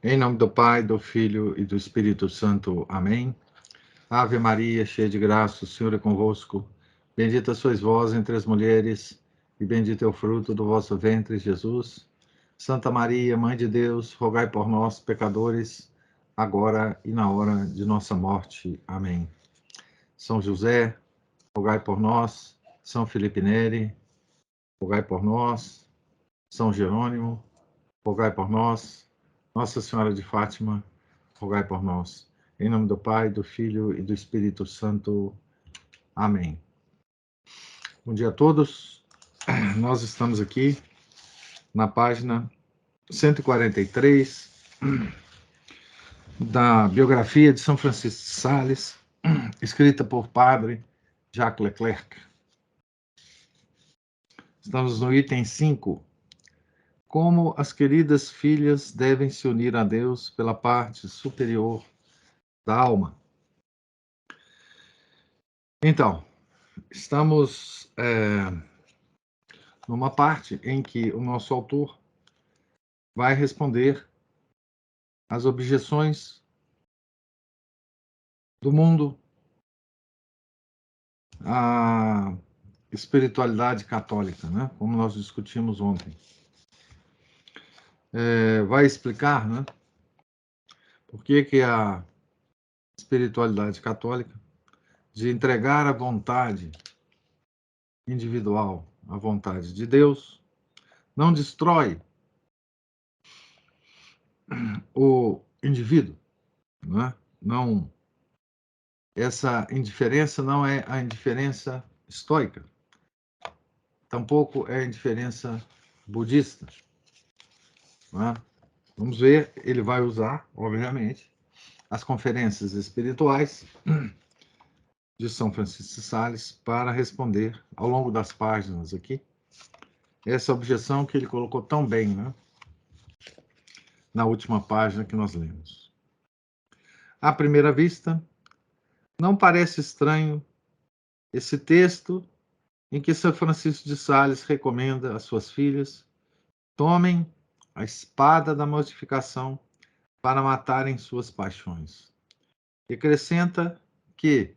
Em nome do Pai, do Filho e do Espírito Santo. Amém. Ave Maria, cheia de graça, o Senhor é convosco. Bendita sois vós entre as mulheres, e bendito é o fruto do vosso ventre, Jesus. Santa Maria, Mãe de Deus, rogai por nós, pecadores, agora e na hora de nossa morte. Amém. São José, rogai por nós. São Felipe Neri, rogai por nós. São Jerônimo, rogai por nós. Nossa Senhora de Fátima, rogai por nós. Em nome do Pai, do Filho e do Espírito Santo. Amém. Bom dia a todos. Nós estamos aqui na página 143 da biografia de São Francisco de Sales, escrita por Padre Jacques Leclerc. Estamos no item 5. Como as queridas filhas devem se unir a Deus pela parte superior da alma. Então, estamos numa parte em que o nosso autor vai responder às objeções do mundo à espiritualidade católica, né? Como nós discutimos ontem. Vai explicar, né, por que a espiritualidade católica, de entregar a vontade individual à vontade de Deus, não destrói o indivíduo, né? Não, essa indiferença não é a indiferença estoica, tampouco é a indiferença budista, né? Vamos ver, ele vai usar, obviamente, as conferências espirituais de São Francisco de Sales para responder, ao longo das páginas aqui, essa objeção que ele colocou tão bem, né, na última página que nós lemos. À primeira vista, não parece estranho esse texto em que São Francisco de Sales recomenda às suas filhas: tomem a espada da mortificação para matarem suas paixões. E acrescenta que,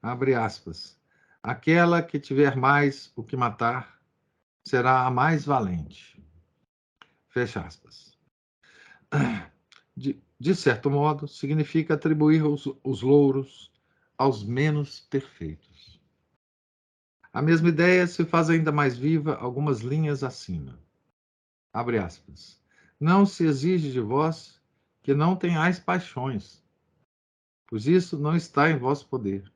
abre aspas, aquela que tiver mais o que matar será a mais valente. Fecha aspas. De certo modo, significa atribuir os louros aos menos perfeitos. A mesma ideia se faz ainda mais viva algumas linhas acima. Abre aspas. Não se exige de vós que não tenhais paixões, pois isso não está em vosso poder.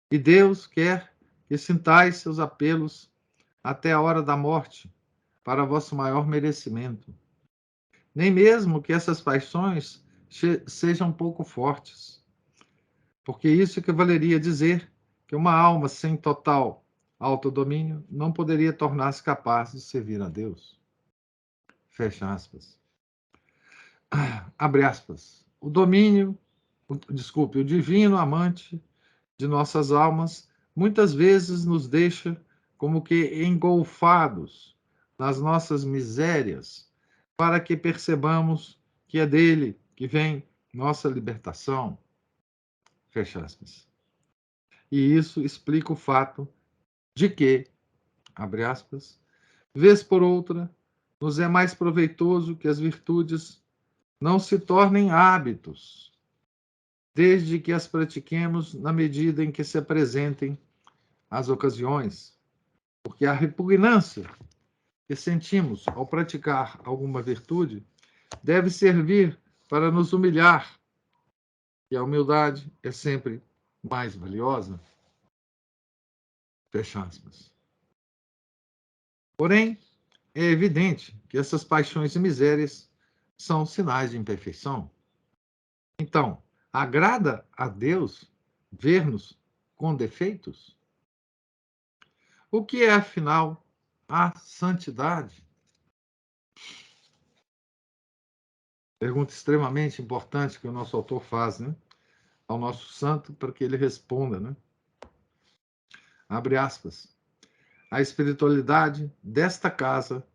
E Deus quer que sintais seus apelos até a hora da morte, para vosso maior merecimento. Nem mesmo que essas paixões sejam pouco fortes, porque isso equivaleria a dizer que uma alma sem total autodomínio não poderia tornar-se capaz de servir a Deus. Fecha aspas. Abre aspas. O divino amante de nossas almas muitas vezes nos deixa como que engolfados nas nossas misérias, para que percebamos que é dele que vem nossa libertação. Fecha aspas. E isso explica o fato de que, abre aspas, vez por outra, nos é mais proveitoso que as virtudes não se tornem hábitos, desde que as pratiquemos na medida em que se apresentem as ocasiões, porque a repugnância que sentimos ao praticar alguma virtude deve servir para nos humilhar, e a humildade é sempre mais valiosa. Fecha aspas. Porém, é evidente que essas paixões e misérias são sinais de imperfeição. Então, agrada a Deus ver-nos com defeitos? O que é, afinal, a santidade? Pergunta extremamente importante que o nosso autor faz, né, ao nosso santo, para que ele responda, né? Abre aspas. A espiritualidade desta casa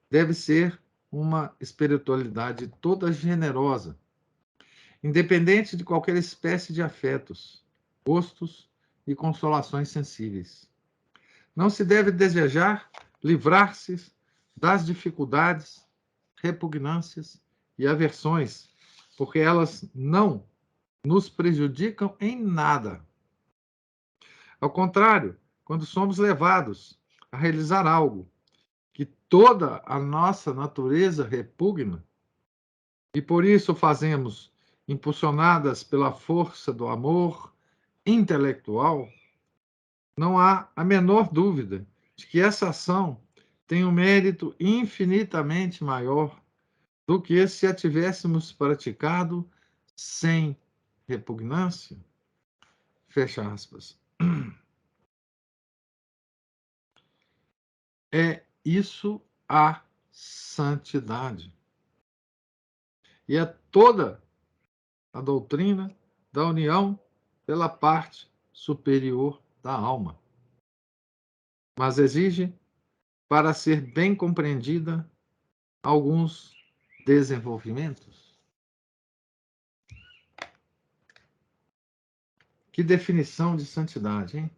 deve ser uma espiritualidade toda generosa, independente de qualquer espécie de afetos, gostos e consolações sensíveis. Não se deve desejar livrar-se das dificuldades, repugnâncias e aversões, porque elas não nos prejudicam em nada. Ao contrário, quando somos levados a realizar algo que toda a nossa natureza repugna, e por isso fazemos impulsionadas pela força do amor intelectual, não há a menor dúvida de que essa ação tem um mérito infinitamente maior do que se a tivéssemos praticado sem repugnância. Fecha aspas. É isso a santidade. E é toda a doutrina da união pela parte superior da alma. Mas exige, para ser bem compreendida, alguns desenvolvimentos. Que definição de santidade, hein?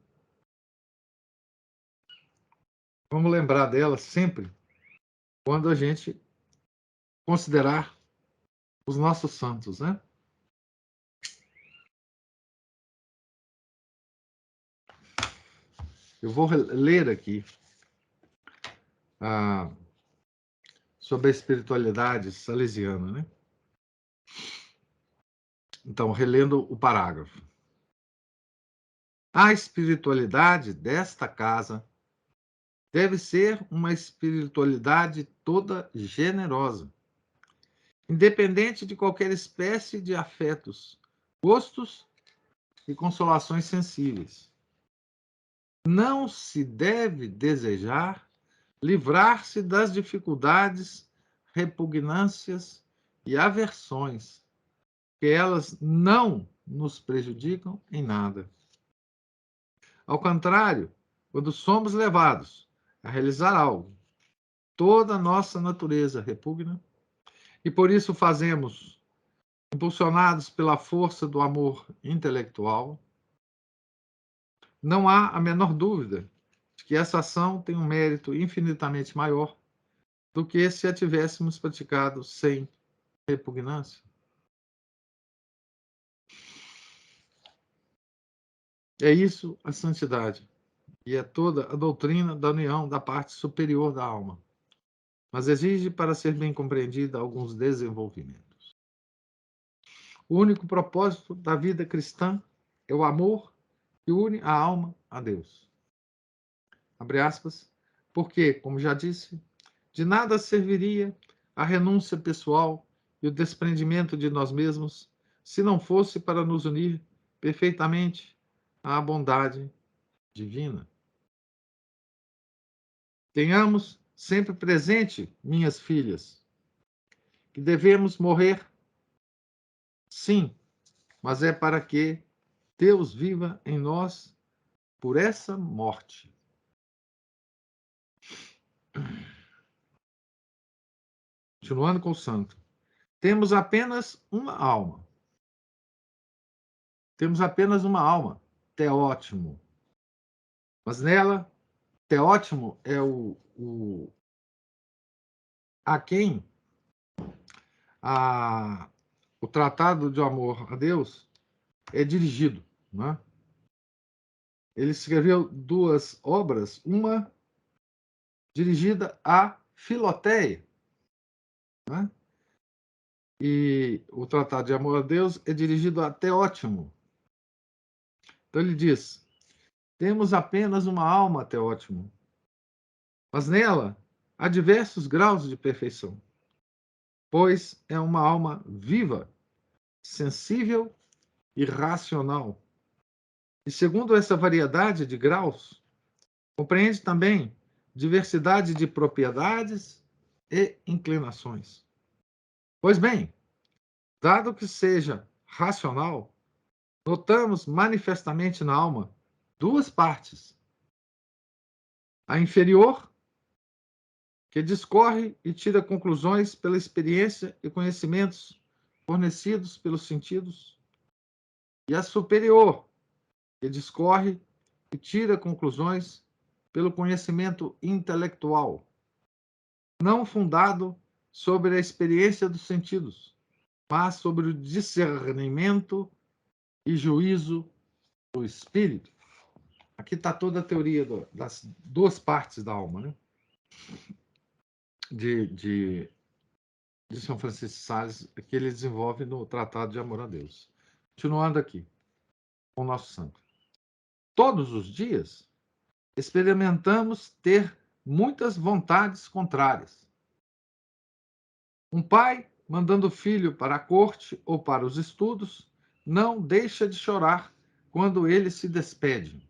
Vamos lembrar dela sempre quando a gente considerar os nossos santos, né? Eu vou ler aqui sobre a espiritualidade salesiana, né? Então, relendo o parágrafo. A espiritualidade desta casa deve ser uma espiritualidade toda generosa, independente de qualquer espécie de afetos, gostos e consolações sensíveis. Não se deve desejar livrar-se das dificuldades, repugnâncias e aversões, que elas não nos prejudicam em nada. Ao contrário, quando somos levados a realizar algo, toda a nossa natureza repugna, e por isso fazemos, impulsionados pela força do amor intelectual, não há a menor dúvida de que essa ação tem um mérito infinitamente maior do que se a tivéssemos praticado sem repugnância. É isso a santidade, e é toda a doutrina da união da parte superior da alma, mas exige, para ser bem compreendida, alguns desenvolvimentos. O único propósito da vida cristã é o amor que une a alma a Deus. Abre aspas, porque, como já disse, de nada serviria a renúncia pessoal e o desprendimento de nós mesmos se não fosse para nos unir perfeitamente à bondade divina. Tenhamos sempre presente, minhas filhas, que devemos morrer, sim, mas é para que Deus viva em nós por essa morte. Continuando com o santo. Temos apenas uma alma. Temos apenas uma alma, Teótimo. Mas nela, Teótimo é a quem o tratado de amor a Deus é dirigido. Né? Ele escreveu duas obras, uma dirigida a Filoteia, né? E o tratado de amor a Deus é dirigido a Teótimo. Então ele diz: temos apenas uma alma, Teótimo, mas nela há diversos graus de perfeição, pois é uma alma viva, sensível e racional. E segundo essa variedade de graus, compreende também diversidade de propriedades e inclinações. Pois bem, dado que seja racional, notamos manifestamente na alma duas partes. A inferior, que discorre e tira conclusões pela experiência e conhecimentos fornecidos pelos sentidos, e a superior, que discorre e tira conclusões pelo conhecimento intelectual, não fundado sobre a experiência dos sentidos, mas sobre o discernimento e juízo do espírito. Aqui está toda a teoria das duas partes da alma, né? De São Francisco de Sales, que ele desenvolve no Tratado de Amor a Deus. Continuando aqui, com o nosso santo. Todos os dias experimentamos ter muitas vontades contrárias. Um pai, mandando o filho para a corte ou para os estudos, não deixa de chorar quando ele se despede,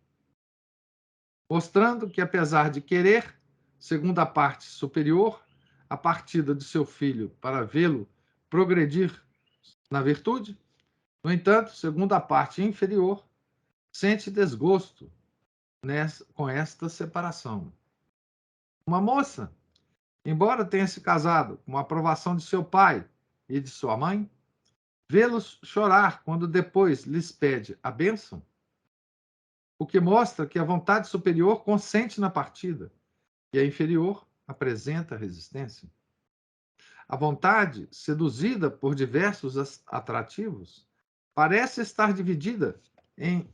mostrando que, apesar de querer, segundo a parte superior, a partida de seu filho para vê-lo progredir na virtude, no entanto, segundo a parte inferior, sente desgosto com esta separação. Uma moça, embora tenha se casado com a aprovação de seu pai e de sua mãe, vê-los chorar quando depois lhes pede a bênção, o que mostra que a vontade superior consente na partida e a inferior apresenta resistência. A vontade, seduzida por diversos atrativos, parece estar dividida em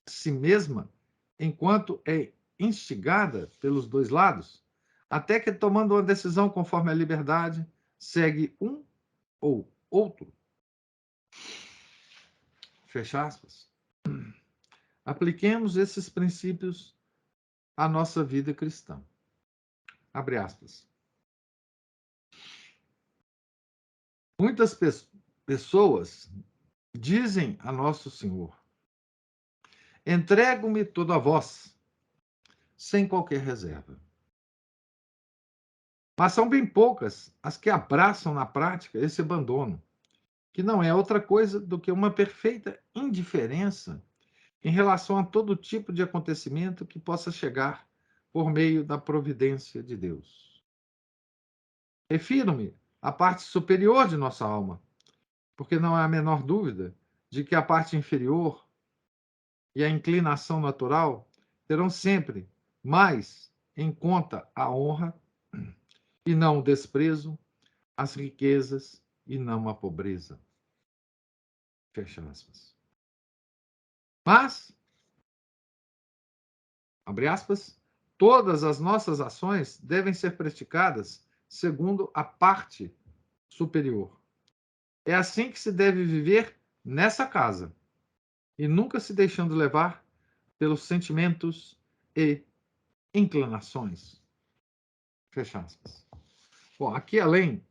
si mesma, enquanto é instigada pelos dois lados, até que, tomando uma decisão conforme a liberdade, segue um ou outro. Fecha aspas. Apliquemos esses princípios à nossa vida cristã. Abre aspas. Muitas pessoas dizem a Nosso Senhor: entrego-me todo a vós, sem qualquer reserva. Mas são bem poucas as que abraçam na prática esse abandono, que não é outra coisa do que uma perfeita indiferença em relação a todo tipo de acontecimento que possa chegar por meio da providência de Deus. Refiro-me à parte superior de nossa alma, porque não há a menor dúvida de que a parte inferior e a inclinação natural terão sempre mais em conta a honra e não o desprezo, as riquezas e não a pobreza. Fecha aspas. Mas, abre aspas, todas as nossas ações devem ser praticadas segundo a parte superior. É assim que se deve viver nessa casa, e nunca se deixando levar pelos sentimentos e inclinações. Fecha aspas. Bom, aqui além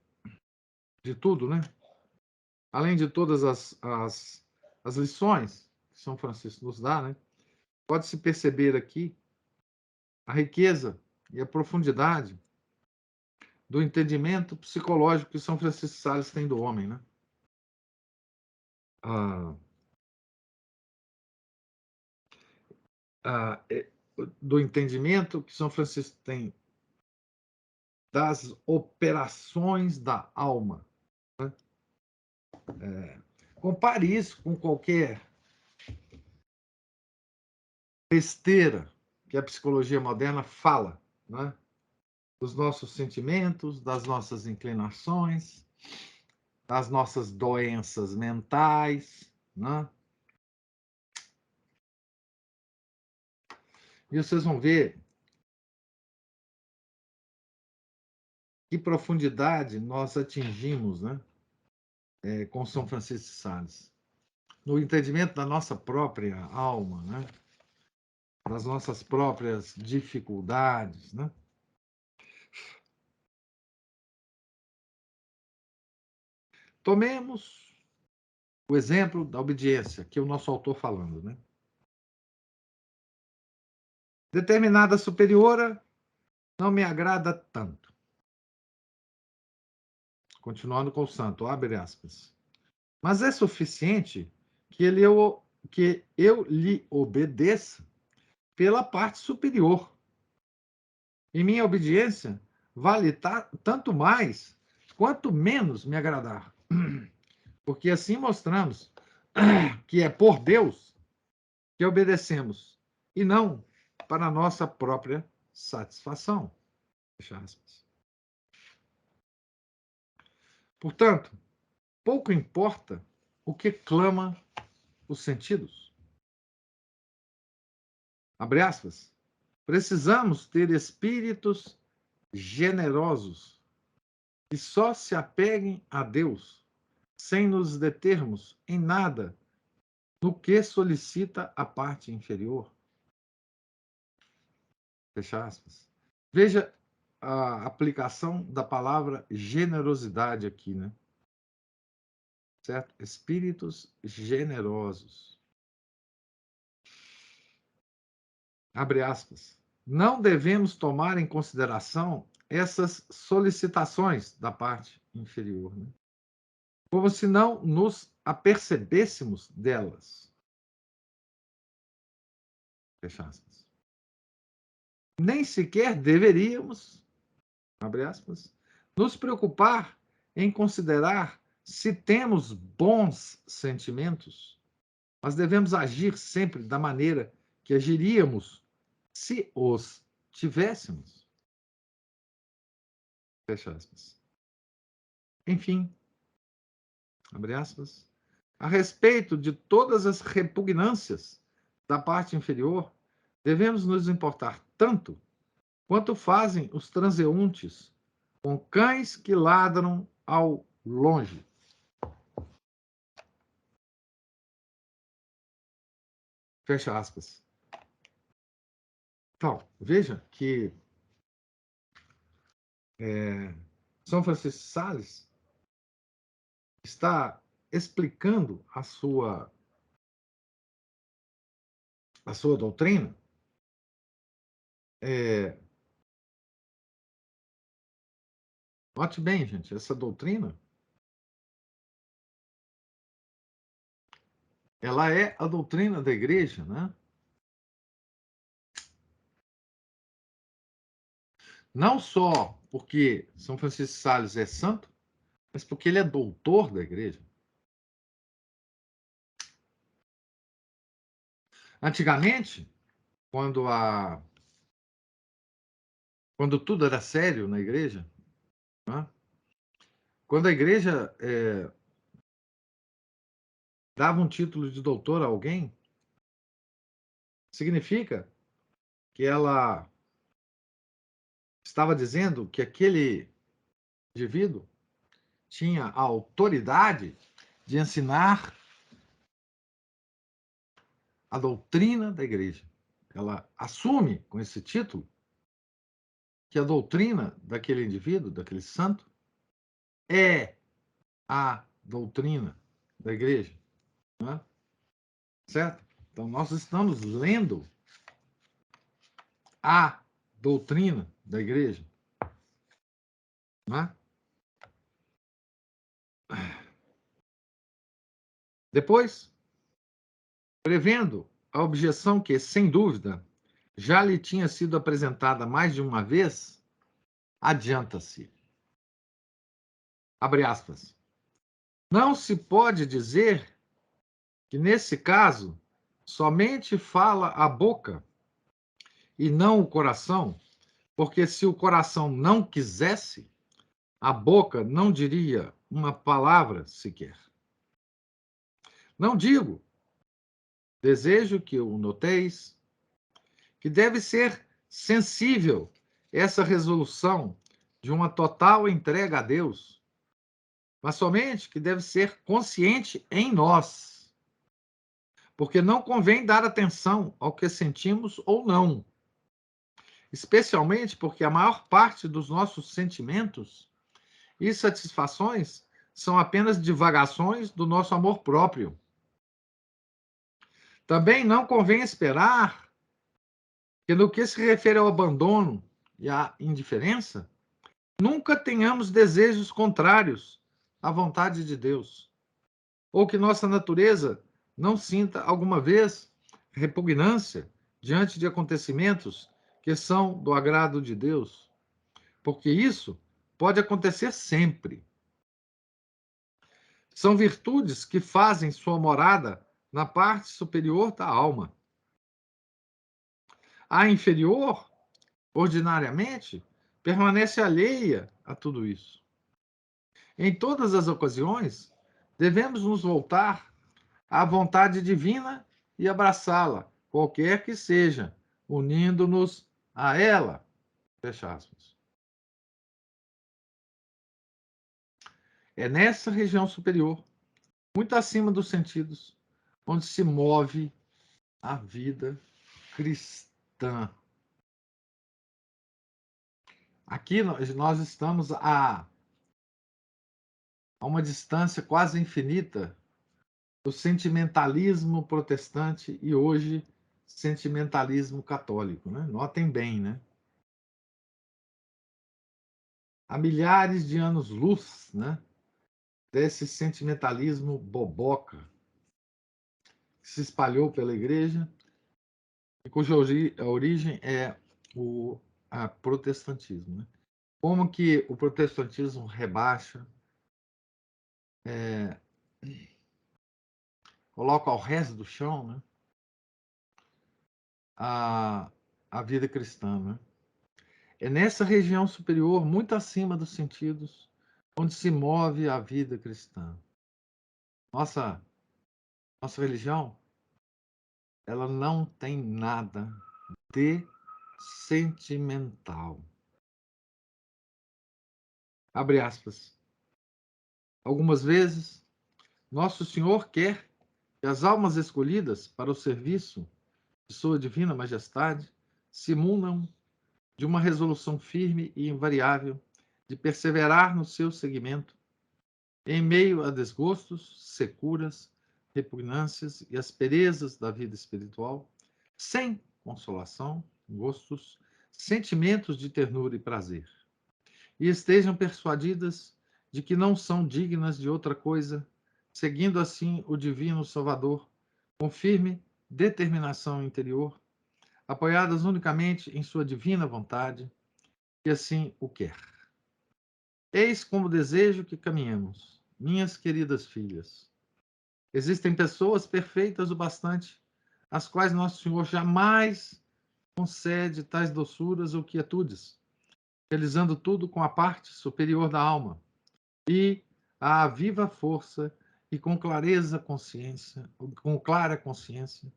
de tudo, né? Além de todas as lições que São Francisco nos dá, né? Pode-se perceber aqui a riqueza e a profundidade do entendimento psicológico que São Francisco de Sales tem do homem, né? Do entendimento que São Francisco tem das operações da alma. Né? Compare isso com qualquer besteira que a psicologia moderna fala, né? Dos nossos sentimentos, das nossas inclinações, das nossas doenças mentais, né? E vocês vão ver que profundidade nós atingimos, né? Com São Francisco de Sales. No entendimento da nossa própria alma, né? Das nossas próprias dificuldades, né? Tomemos o exemplo da obediência, que é o nosso autor falando, né? Determinada superiora não me agrada tanto. Continuando com o santo, abre aspas. Mas é suficiente que eu lhe obedeça pela parte superior. E minha obediência vale tanto mais quanto menos me agradar. Porque assim mostramos que é por Deus que obedecemos e não para a nossa própria satisfação. Fecha aspas. Portanto, pouco importa o que clama os sentidos. Abre aspas. Precisamos ter espíritos generosos que só se apeguem a Deus, sem nos determos em nada no que solicita a parte inferior. Fecha aspas. Veja a aplicação da palavra generosidade aqui, né? Certo? Espíritos generosos. Abre aspas. Não devemos tomar em consideração essas solicitações da parte inferior, né? Como se não nos apercebêssemos delas. Fecha aspas. Nem sequer deveríamos, abre aspas, nos preocupar em considerar se temos bons sentimentos, mas devemos agir sempre da maneira que agiríamos se os tivéssemos. Fecha aspas. Enfim, abre aspas, a respeito de todas as repugnâncias da parte inferior, devemos nos importar tanto quanto fazem os transeuntes com cães que ladram ao longe. Fecha aspas. Então, veja que São Francisco de Sales está explicando a sua doutrina note bem, gente, essa doutrina ela é a doutrina da igreja, né? Não só porque São Francisco de Sales é santo, mas porque ele é doutor da igreja. Antigamente, quando tudo era sério na igreja, né? Quando a igreja dava um título de doutor a alguém, significa que ela estava dizendo que aquele indivíduo tinha a autoridade de ensinar a doutrina da igreja. Ela assume com esse título que a doutrina daquele indivíduo, daquele santo, é a doutrina da igreja. Não é? Certo? Então, nós estamos lendo a doutrina da igreja. Não é? Depois, prevendo a objeção que, sem dúvida, já lhe tinha sido apresentada mais de uma vez, adianta-se. Abre aspas. Não se pode dizer que, nesse caso, somente fala a boca e não o coração, porque se o coração não quisesse, a boca não diria uma palavra sequer. Não digo, desejo que o noteis, que deve ser sensível essa resolução de uma total entrega a Deus, mas somente que deve ser consciente em nós, porque não convém dar atenção ao que sentimos ou não, especialmente porque a maior parte dos nossos sentimentos e satisfações são apenas divagações do nosso amor próprio. Também não convém esperar que, no que se refere ao abandono e à indiferença, nunca tenhamos desejos contrários à vontade de Deus, ou que nossa natureza não sinta alguma vez repugnância diante de acontecimentos que são do agrado de Deus, porque isso pode acontecer sempre. São virtudes que fazem sua morada na parte superior da alma. A inferior, ordinariamente, permanece alheia a tudo isso. Em todas as ocasiões, devemos nos voltar à vontade divina e abraçá-la, qualquer que seja, unindo-nos a ela. Fecha aspas. É nessa região superior, muito acima dos sentidos, onde se move a vida cristã. Aqui nós estamos a uma distância quase infinita do sentimentalismo protestante e hoje sentimentalismo católico, né? Notem bem, né? Há milhares de anos-luz, né? Desse sentimentalismo boboca que se espalhou pela igreja e cuja origem é o protestantismo, né? Como que o protestantismo rebaixa, coloca ao resto do chão, né? A vida cristã, né? É nessa região superior, muito acima dos sentidos, onde se move a vida cristã. Nossa religião, ela não tem nada de sentimental. Abre aspas. Algumas vezes, Nosso Senhor quer que as almas escolhidas para o serviço de Sua Divina Majestade se munam de uma resolução firme e invariável de perseverar no seu seguimento, em meio a desgostos, securas, repugnâncias e asperezas da vida espiritual, sem consolação, gostos, sentimentos de ternura e prazer, e estejam persuadidas de que não são dignas de outra coisa, seguindo assim o Divino Salvador, com firme determinação interior, apoiadas unicamente em sua divina vontade, que assim o quer. Eis como desejo que caminhemos, minhas queridas filhas. Existem pessoas perfeitas o bastante, às quais Nosso Senhor jamais concede tais doçuras ou quietudes, realizando tudo com a parte superior da alma, e à viva força e com clara consciência,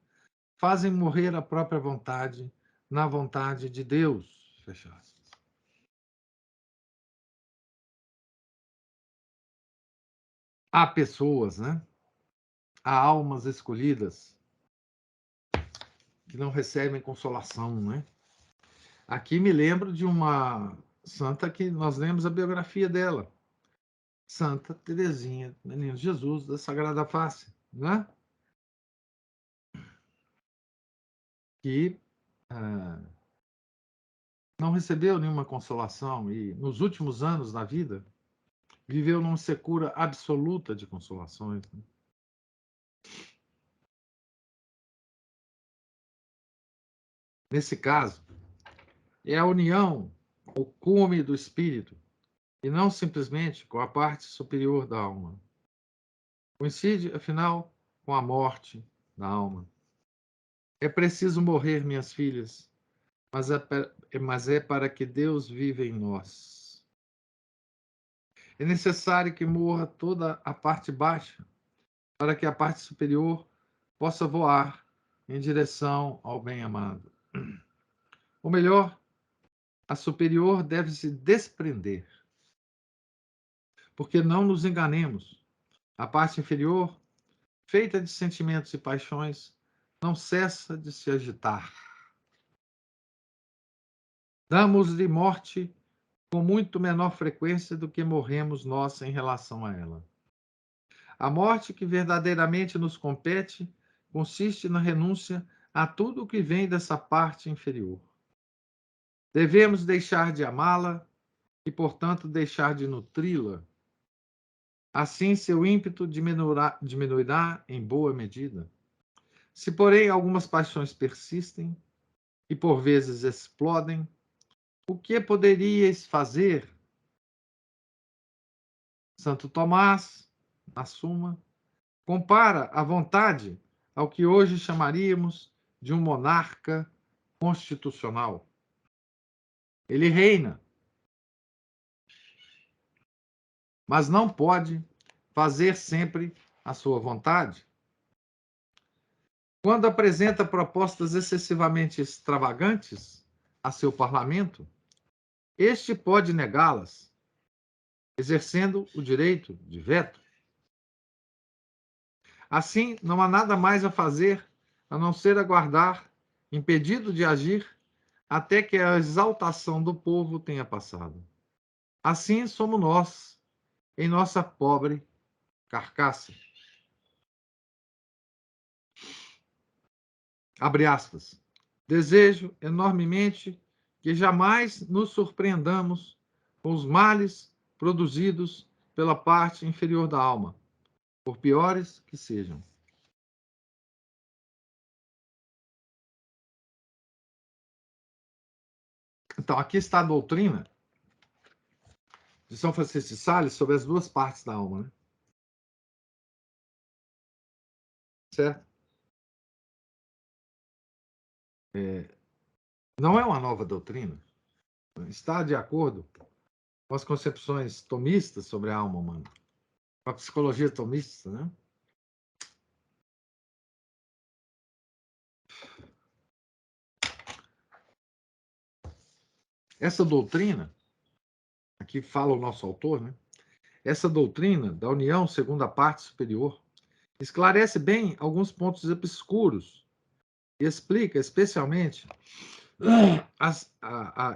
fazem morrer a própria vontade na vontade de Deus. Fecha aspas. Há pessoas, né? Há almas escolhidas que não recebem consolação, né? Aqui me lembro de uma santa que nós lemos a biografia dela, Santa Teresinha, Menino Jesus da Sagrada Face, né? Que não recebeu nenhuma consolação e nos últimos anos da vida viveu numa secura absoluta de consolações, né? Nesse caso, é a união, o cume do espírito, e não simplesmente com a parte superior da alma. Coincide, afinal, com a morte da alma. É preciso morrer, minhas filhas, mas é para que Deus viva em nós. É necessário que morra toda a parte baixa, para que a parte superior possa voar em direção ao bem-amado. Ou melhor, a superior deve se desprender. Porque não nos enganemos, a parte inferior, feita de sentimentos e paixões, não cessa de se agitar. Damos-lhe morte com muito menor frequência do que morremos nós em relação a ela. A morte que verdadeiramente nos compete consiste na renúncia a tudo o que vem dessa parte inferior. Devemos deixar de amá-la e, portanto, deixar de nutri-la. Assim, seu ímpeto diminuirá em boa medida. Se, porém, algumas paixões persistem e, por vezes, explodem, O que poderíeis fazer? Santo Tomás, na Suma, compara a vontade ao que hoje chamaríamos de um monarca constitucional. Ele reina, mas não pode fazer sempre a sua vontade. Quando apresenta propostas excessivamente extravagantes a seu parlamento, este pode negá-las, exercendo o direito de veto. Assim, não há nada mais a fazer a não ser aguardar, impedido de agir, até que a exaltação do povo tenha passado. Assim somos nós, em nossa pobre carcaça. Abre aspas. Desejo enormemente que jamais nos surpreendamos com os males produzidos pela parte inferior da alma, por piores que sejam. Então, aqui está a doutrina de São Francisco de Sales sobre as duas partes da alma, né? Certo? Não é uma nova doutrina. Está de acordo com as concepções tomistas sobre a alma humana, com a psicologia tomista, né? Essa doutrina, aqui fala o nosso autor, né? Essa doutrina da união segundo a parte superior esclarece bem alguns pontos obscuros e explica especialmente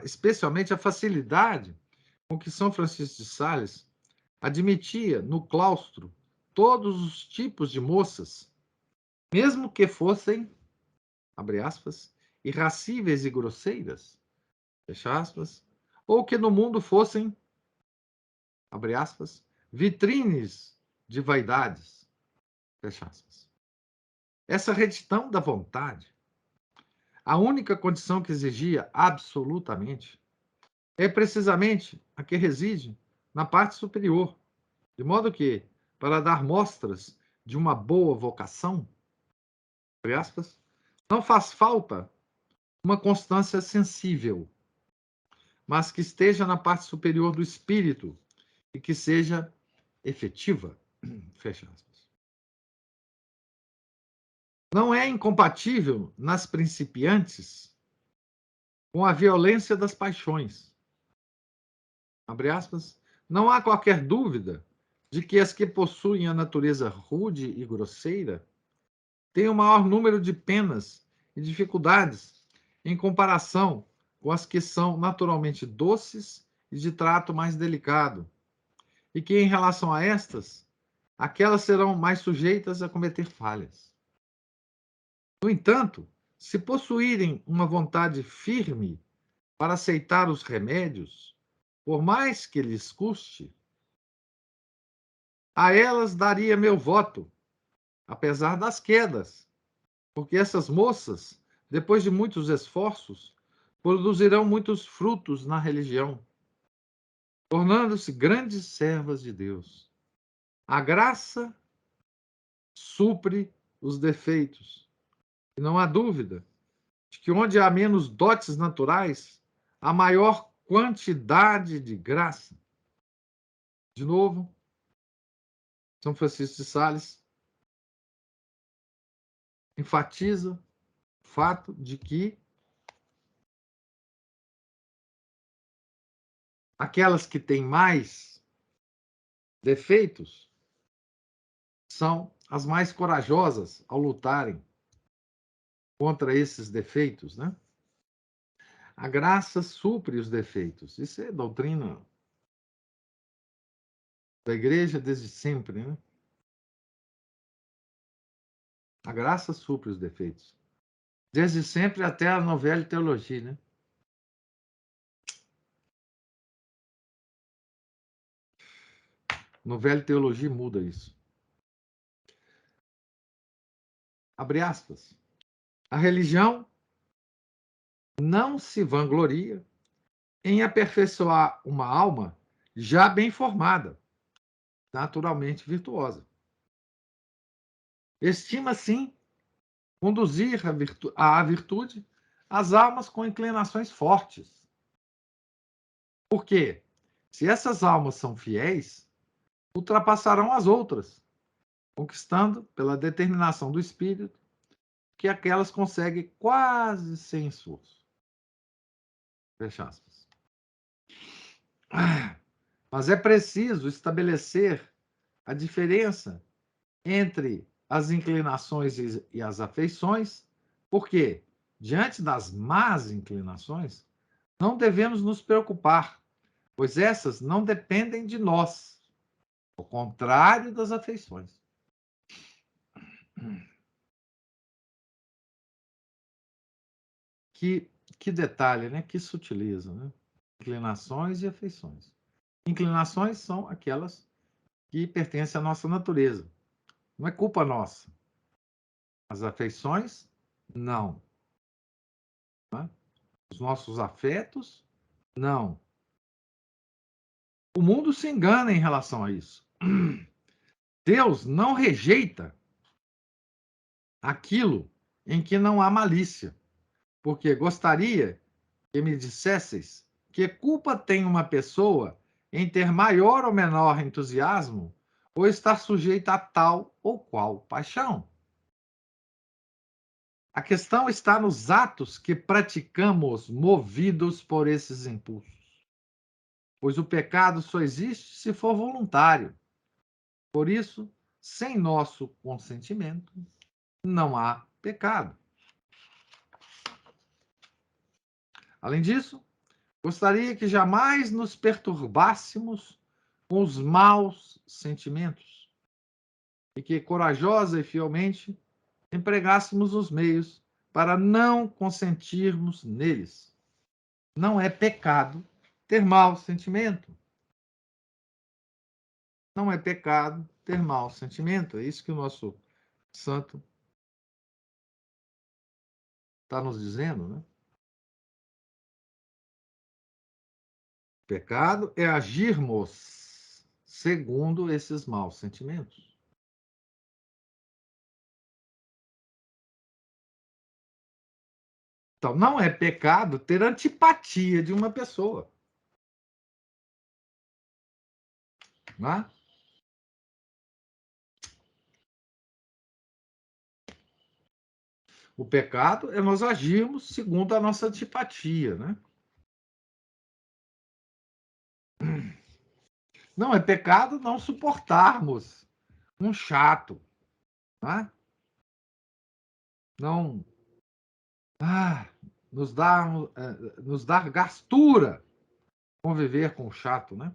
especialmente a facilidade com que São Francisco de Sales admitia no claustro todos os tipos de moças, mesmo que fossem, abre aspas, irracíveis e grosseiras, fecha aspas, ou que no mundo fossem, abre aspas, vitrines de vaidades, fecha aspas. Essa retidão da vontade, a única condição que exigia absolutamente, é precisamente a que reside na parte superior, de modo que, para dar mostras de uma boa vocação, abre aspas, não faz falta uma constância sensível, mas que esteja na parte superior do espírito e que seja efetiva, fecha aspas. Não é incompatível nas principiantes com a violência das paixões. Abre aspas. Não há qualquer dúvida de que as que possuem a natureza rude e grosseira têm o maior número de penas e dificuldades em comparação com as que são naturalmente doces e de trato mais delicado, e que, em relação a estas, aquelas serão mais sujeitas a cometer falhas. No entanto, se possuírem uma vontade firme para aceitar os remédios, por mais que lhes custe, a elas daria meu voto, apesar das quedas, porque essas moças, depois de muitos esforços, produzirão muitos frutos na religião, tornando-se grandes servas de Deus. A graça supre os defeitos, e não há dúvida de que onde há menos dotes naturais, há maior quantidade de graça. De novo, São Francisco de Sales enfatiza o fato de que aquelas que têm mais defeitos são as mais corajosas ao lutarem contra esses defeitos, né? A graça supre os defeitos. Isso é doutrina da igreja desde sempre, né? A graça supre os defeitos. Desde sempre até a novela teologia, né? Novela teologia muda isso. Abre aspas. A religião não se vangloria em aperfeiçoar uma alma já bem formada, naturalmente virtuosa. Estima, sim, conduzir à virtude as almas com inclinações fortes. Por quê? Se essas almas são fiéis, ultrapassarão as outras, conquistando, pela determinação do espírito, que aquelas conseguem quase sem esforço. Fecha aspas. Mas é preciso estabelecer a diferença entre as inclinações e as afeições, porque, diante das más inclinações, não devemos nos preocupar, pois essas não dependem de nós, ao contrário das afeições. Que detalhe, né? Que sutileza, né? Inclinações e afeições. Inclinações são aquelas que pertencem à nossa natureza. Não é culpa nossa. As afeições, não. Né? Os nossos afetos, não. O mundo se engana em relação a isso. Deus não rejeita aquilo em que não há malícia, porque gostaria que me dissesseis que culpa tem uma pessoa em ter maior ou menor entusiasmo ou estar sujeita a tal ou qual paixão. A questão está nos atos que praticamos movidos por esses impulsos, pois o pecado só existe se for voluntário. Por isso, sem nosso consentimento, não há pecado. Além disso, gostaria que jamais nos perturbássemos com os maus sentimentos e que, corajosa e fielmente, empregássemos os meios para não consentirmos neles. Não é pecado ter mau sentimento. Não é pecado ter mau sentimento. É isso que o nosso santo está nos dizendo, né? Pecado é agirmos segundo esses maus sentimentos. Então, não é pecado ter antipatia de uma pessoa. Né? O pecado é nós agirmos segundo a nossa antipatia. Né? Não é pecado não suportarmos um chato. Né? Não nos dar gastura conviver com o chato. Né?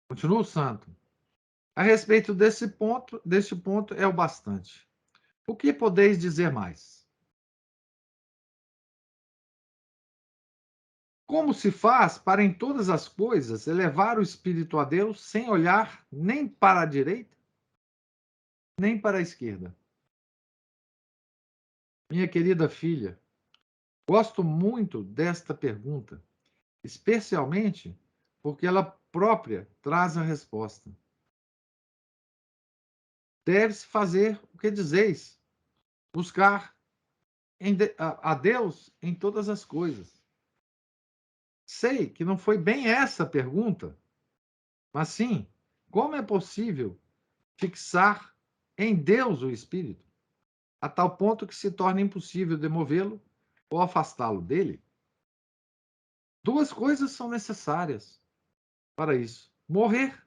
Continua o santo. A respeito deste ponto é o bastante. O que podeis dizer mais? Como se faz para em todas as coisas elevar o espírito a Deus sem olhar nem para a direita, nem para a esquerda? Minha querida filha, gosto muito desta pergunta, especialmente porque ela própria traz a resposta. Deve-se fazer o que dizeis, buscar a Deus em todas as coisas. Sei que não foi bem essa a pergunta, mas sim, como é possível fixar em Deus o espírito, a tal ponto que se torna impossível demovê-lo ou afastá-lo dele? Duas coisas são necessárias para isso: morrer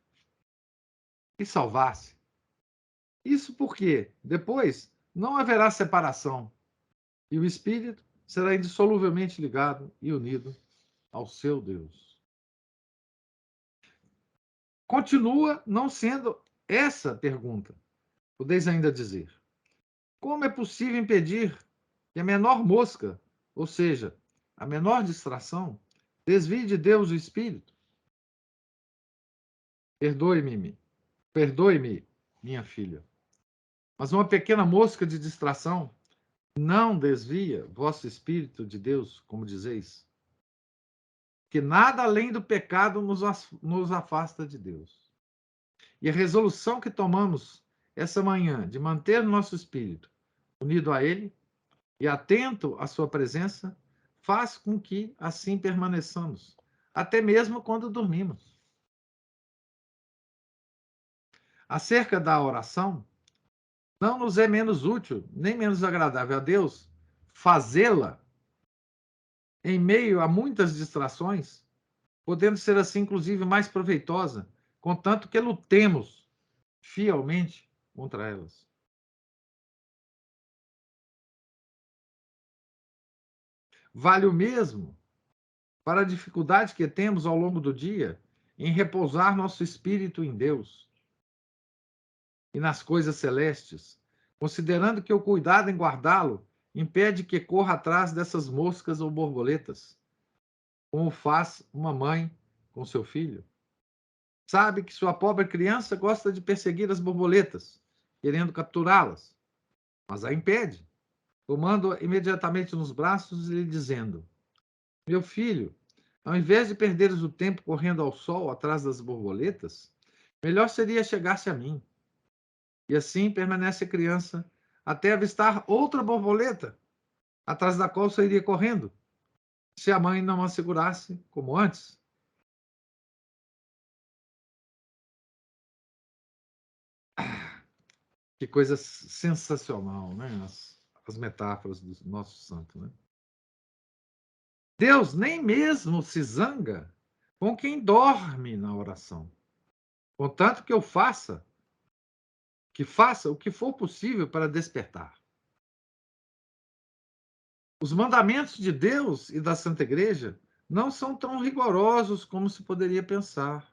e salvar-se. Isso porque depois não haverá separação e o espírito será indissoluvelmente ligado e unido ao seu Deus. Continua não sendo essa a pergunta. Podeis ainda dizer: como é possível impedir que a menor mosca, ou seja, a menor distração, desvie de Deus o espírito? Perdoe-me, minha filha, mas uma pequena mosca de distração Não desvia vosso espírito de Deus, como dizeis, que nada além do pecado nos afasta de Deus. E a resolução que tomamos essa manhã de manter nosso espírito unido a Ele e atento à sua presença faz com que assim permaneçamos, até mesmo quando dormimos. Acerca da oração, não nos é menos útil, nem menos agradável a Deus fazê-la em meio a muitas distrações, podendo ser assim, inclusive, mais proveitosa, contanto que lutemos fielmente contra elas. Vale o mesmo para a dificuldade que temos ao longo do dia em repousar nosso espírito em Deus e nas coisas celestes, considerando que o cuidado em guardá-lo impede que corra atrás dessas moscas ou borboletas, como faz uma mãe com seu filho. Sabe que sua pobre criança gosta de perseguir as borboletas, querendo capturá-las, mas a impede, tomando-a imediatamente nos braços e lhe dizendo: Meu filho, ao invés de perderes o tempo correndo ao sol atrás das borboletas, melhor seria chegar-se a mim. E assim permanece a criança até avistar outra borboleta, atrás da qual sairia correndo, se a mãe não a segurasse como antes. Que coisa sensacional, né? As metáforas do nosso santo, né? Deus nem mesmo se zanga com quem dorme na oração, contanto que faça o que for possível para despertar. Os mandamentos de Deus e da Santa Igreja não são tão rigorosos como se poderia pensar.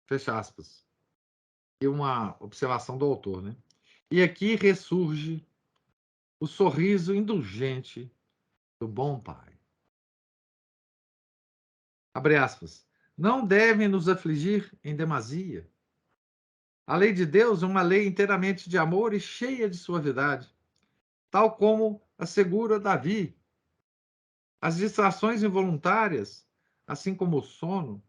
Fecha aspas. E uma observação do autor, né? E aqui ressurge o sorriso indulgente do bom Pai. Abre aspas. Não devem nos afligir em demasia. A lei de Deus é uma lei inteiramente de amor e cheia de suavidade, tal como assegura Davi. As distrações involuntárias, assim como o sono,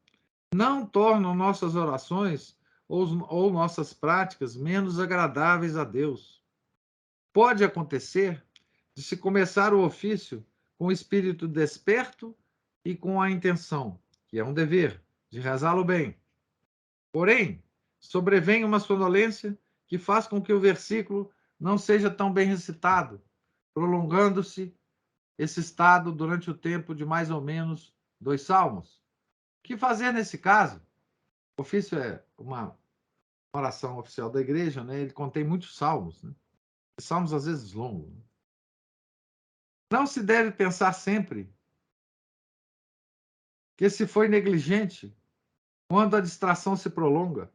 não tornam nossas orações ou nossas práticas menos agradáveis a Deus. Pode acontecer de se começar o ofício com o espírito desperto e com a intenção, que é um dever, de rezá-lo bem. Porém, sobrevém uma sonolência que faz com que o versículo não seja tão bem recitado, prolongando-se esse estado durante o tempo de mais ou menos 2 salmos. O que fazer nesse caso? O ofício é uma oração oficial da igreja, né? Ele contém muitos salmos, né? Salmos às vezes longos. Não se deve pensar sempre que se foi negligente quando a distração se prolonga,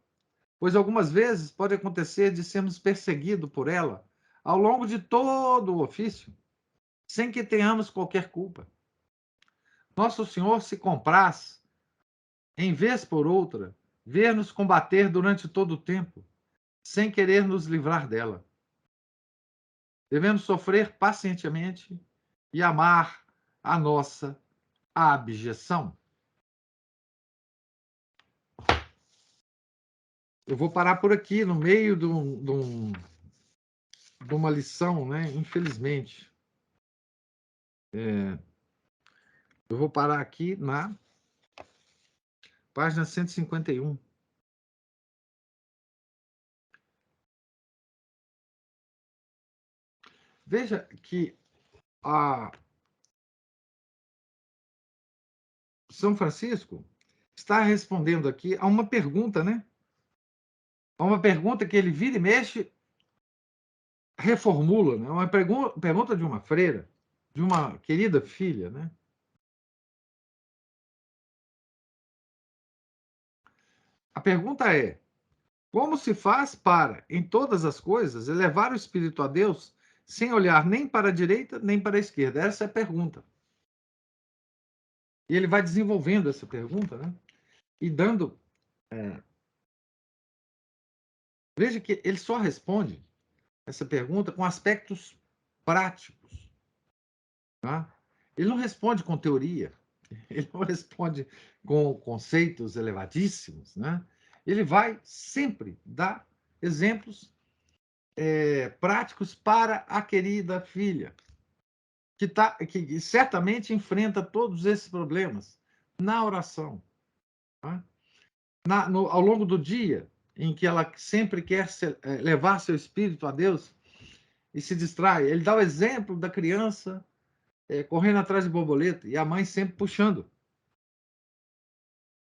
pois algumas vezes pode acontecer de sermos perseguidos por ela ao longo de todo o ofício, sem que tenhamos qualquer culpa. Nosso Senhor se compraz, em vez por outra, ver-nos combater durante todo o tempo, sem querer nos livrar dela. Devemos sofrer pacientemente e amar a nossa abjeção. Eu vou parar por aqui, no meio de uma lição, né? Infelizmente. Eu vou parar aqui na página 151. Veja que a São Francisco está respondendo aqui a uma pergunta, né? A uma pergunta que ele vira e mexe, reformula, né? Uma pergunta de uma freira, de uma querida filha, né? A pergunta é: como se faz para, em todas as coisas, elevar o espírito a Deus sem olhar nem para a direita nem para a esquerda? Essa é a pergunta. E ele vai desenvolvendo essa pergunta, né? E dando. Veja que ele só responde essa pergunta com aspectos práticos. Tá? Ele não responde com teoria, ele não responde com conceitos elevadíssimos, né? Ele vai sempre dar exemplos práticos para a querida filha, que certamente enfrenta todos esses problemas na oração. Tá? Ao longo do dia, em que ela sempre quer levar seu espírito a Deus e se distrai. Ele dá o exemplo da criança correndo atrás de borboleta e a mãe sempre puxando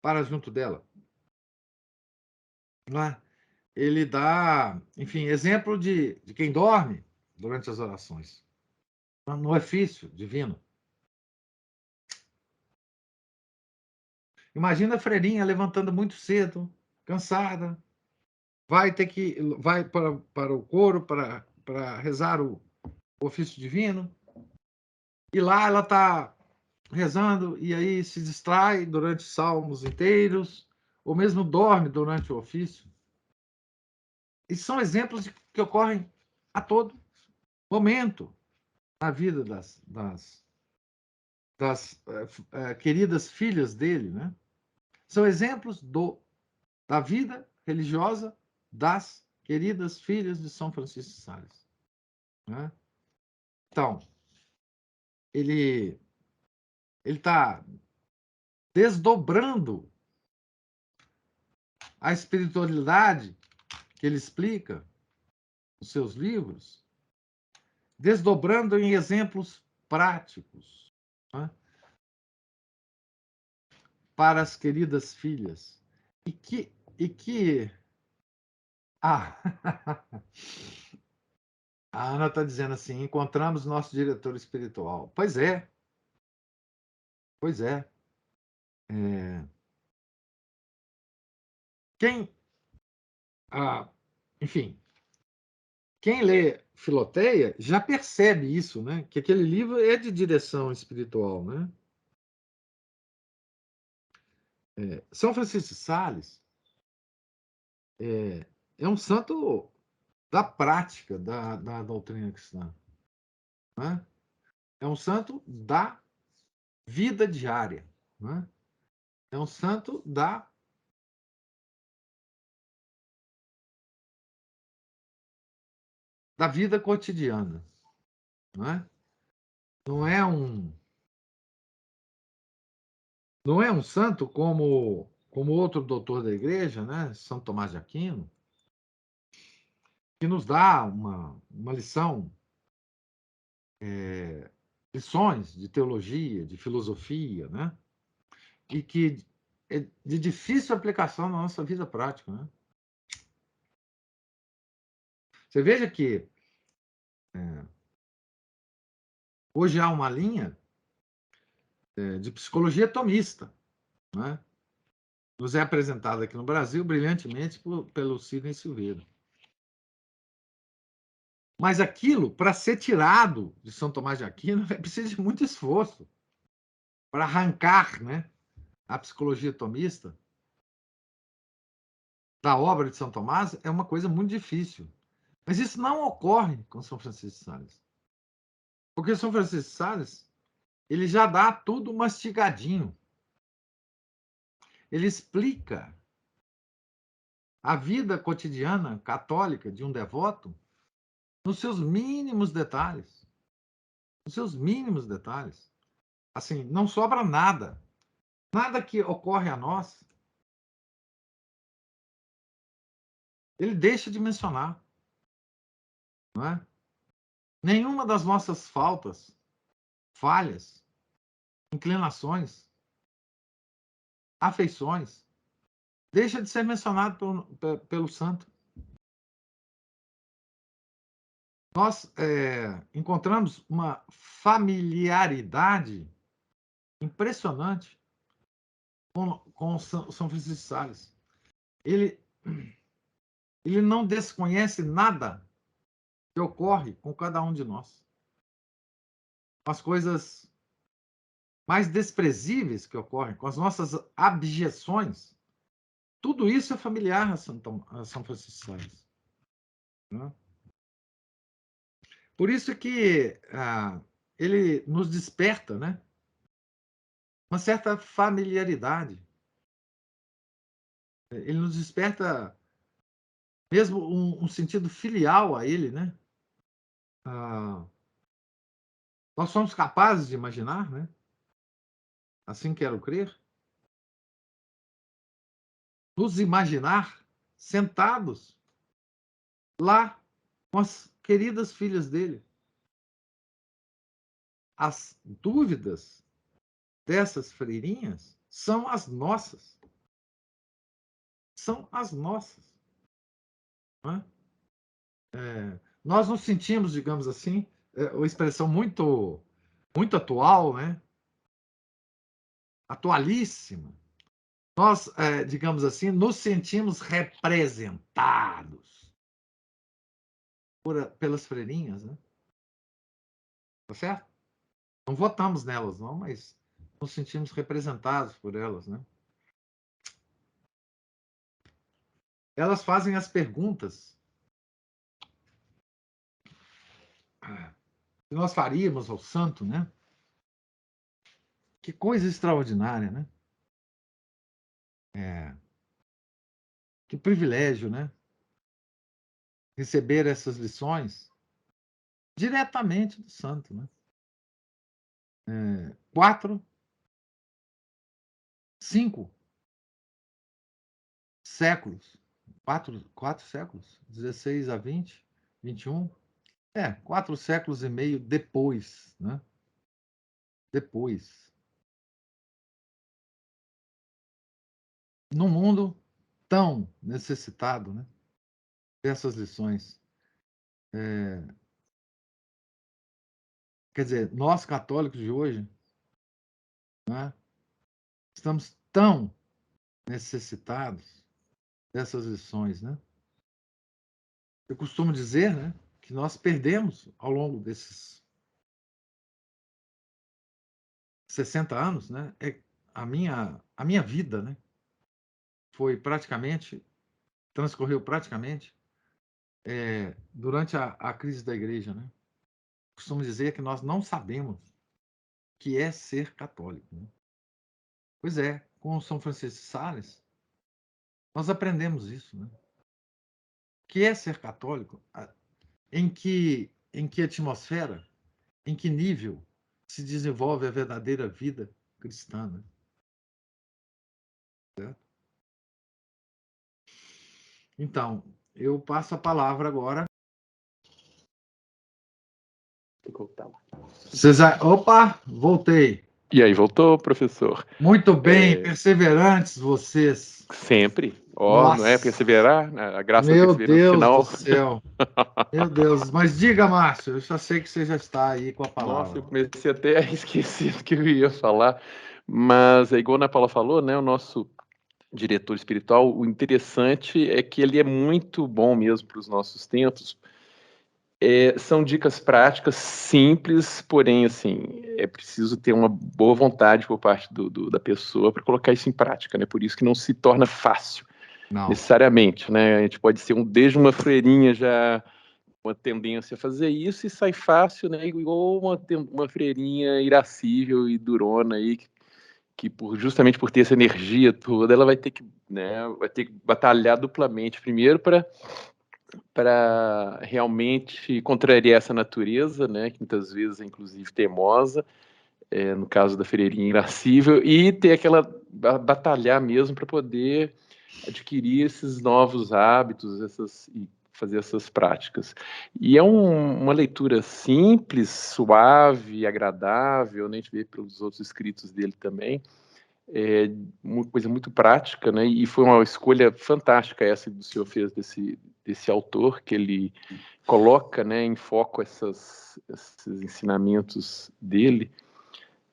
para junto dela. Não é? Ele dá, enfim, exemplo de quem dorme durante as orações, no ofício divino. Imagina a freirinha levantando muito cedo, cansada, vai para o coro para rezar o ofício divino, e lá ela está rezando e aí se distrai durante salmos inteiros, ou mesmo dorme durante o ofício. E são exemplos que ocorrem a todo momento na vida das queridas filhas dele, né? São exemplos da vida religiosa das queridas filhas de São Francisco de Sales. Né? Então, ele está desdobrando a espiritualidade que ele explica nos seus livros, desdobrando em exemplos práticos, né? Para as queridas filhas. Ah, a Ana está dizendo assim, encontramos nosso diretor espiritual. Pois é. Pois é. Quem, enfim, quem lê Filoteia já percebe isso, né? Que aquele livro é de direção espiritual, né? São Francisco de Sales é um santo da prática da doutrina cristã, né? É um santo da vida diária, né? É um santo da vida cotidiana, né? Não é um não é um santo como outro doutor da igreja, né? São Tomás de Aquino, que nos dá uma lição, lições de teologia, de filosofia, né? E que é de difícil aplicação na nossa vida prática, né? Você veja que hoje há uma linha de psicologia tomista, né? Nos é apresentada aqui no Brasil brilhantemente pelo Sidney Silveira. Mas aquilo, para ser tirado de São Tomás de Aquino, é preciso de muito esforço para arrancar, né, a psicologia tomista da obra de São Tomás. É uma coisa muito difícil. Mas isso não ocorre com São Francisco de Sales. Porque São Francisco de Sales, ele já dá tudo mastigadinho. Ele explica a vida cotidiana católica de um devoto nos seus mínimos detalhes. Nos seus mínimos detalhes. Assim, não sobra nada. Nada que ocorre a nós, ele deixa de mencionar. Não é? Nenhuma das nossas falhas, inclinações, afeições, deixa de ser mencionado pelo santo. Nós encontramos uma familiaridade impressionante com São Francisco de Sales. Ele não desconhece nada que ocorre com cada um de nós. As coisas mais desprezíveis que ocorrem, com as nossas abjeções, tudo isso é familiar a São Francisco de Sales. Né? Por isso que ele nos desperta, né? Uma certa familiaridade. Ele nos desperta mesmo um sentido filial a ele, né? Nós somos capazes de imaginar, né? Assim quero crer. Nos imaginar sentados lá com as queridas filhas dele. As dúvidas dessas freirinhas são as nossas. São as nossas. Não é? Nós nos sentimos, digamos assim, uma expressão muito, muito atual, né? Atualíssima. Nós, digamos assim, nos sentimos representados pelas freirinhas, né? Tá certo? Não votamos nelas, não, mas nos sentimos representados por elas, né? Elas fazem as perguntas que nós faríamos ao santo, né? Que coisa extraordinária, né? Que privilégio, né? Receber essas lições diretamente do santo, né? 4, 5 séculos, 4 séculos, 16 a 20, 21, 4 séculos e meio depois, né? Depois. Num mundo tão necessitado, né? Dessas lições. Quer dizer, nós católicos de hoje, né? Estamos tão necessitados dessas lições, né? Eu costumo dizer, né, que nós perdemos ao longo desses 60 anos, né? A minha vida, né? Transcorreu praticamente durante a crise da igreja, né? Costumo dizer que nós não sabemos o que é ser católico, né? Pois é, com São Francisco de Sales, nós aprendemos isso, né? O que é ser católico? Em que atmosfera, em que nível se desenvolve a verdadeira vida cristã, né? Certo? Então, eu passo a palavra agora. Opa, voltei. E aí, voltou, professor? Muito bem, perseverantes vocês. Sempre. Nossa. Não é perseverar? A graça da Meu perseverança Deus final. do céu. Meu Deus. Mas diga, Márcio, eu já sei que você já está aí com a palavra. Nossa, eu comecei até a esquecer do que eu ia falar. Mas é igual a Ana Paula falou, né? O nosso diretor espiritual, o interessante é que ele é muito bom mesmo para os nossos tempos. São dicas práticas, simples, porém, assim, é preciso ter uma boa vontade por parte da pessoa para colocar isso em prática, né? Por isso que não se torna fácil, necessariamente, né? A gente pode ser desde uma freirinha já uma tendência a fazer isso e sai fácil, né? Igual uma freirinha irascível e durona aí, que justamente por ter essa energia toda, ela vai ter que batalhar duplamente, primeiro para realmente contrariar essa natureza, né, que muitas vezes é inclusive teimosa, no caso da freirinha irascível, e ter aquela batalhar mesmo para poder adquirir esses novos hábitos, e fazer essas práticas. E é uma leitura simples, suave, agradável, né, a gente vê pelos outros escritos dele também, uma coisa muito prática, né? E foi uma escolha fantástica essa que o senhor fez desse autor, que ele coloca, né, em foco esses ensinamentos dele,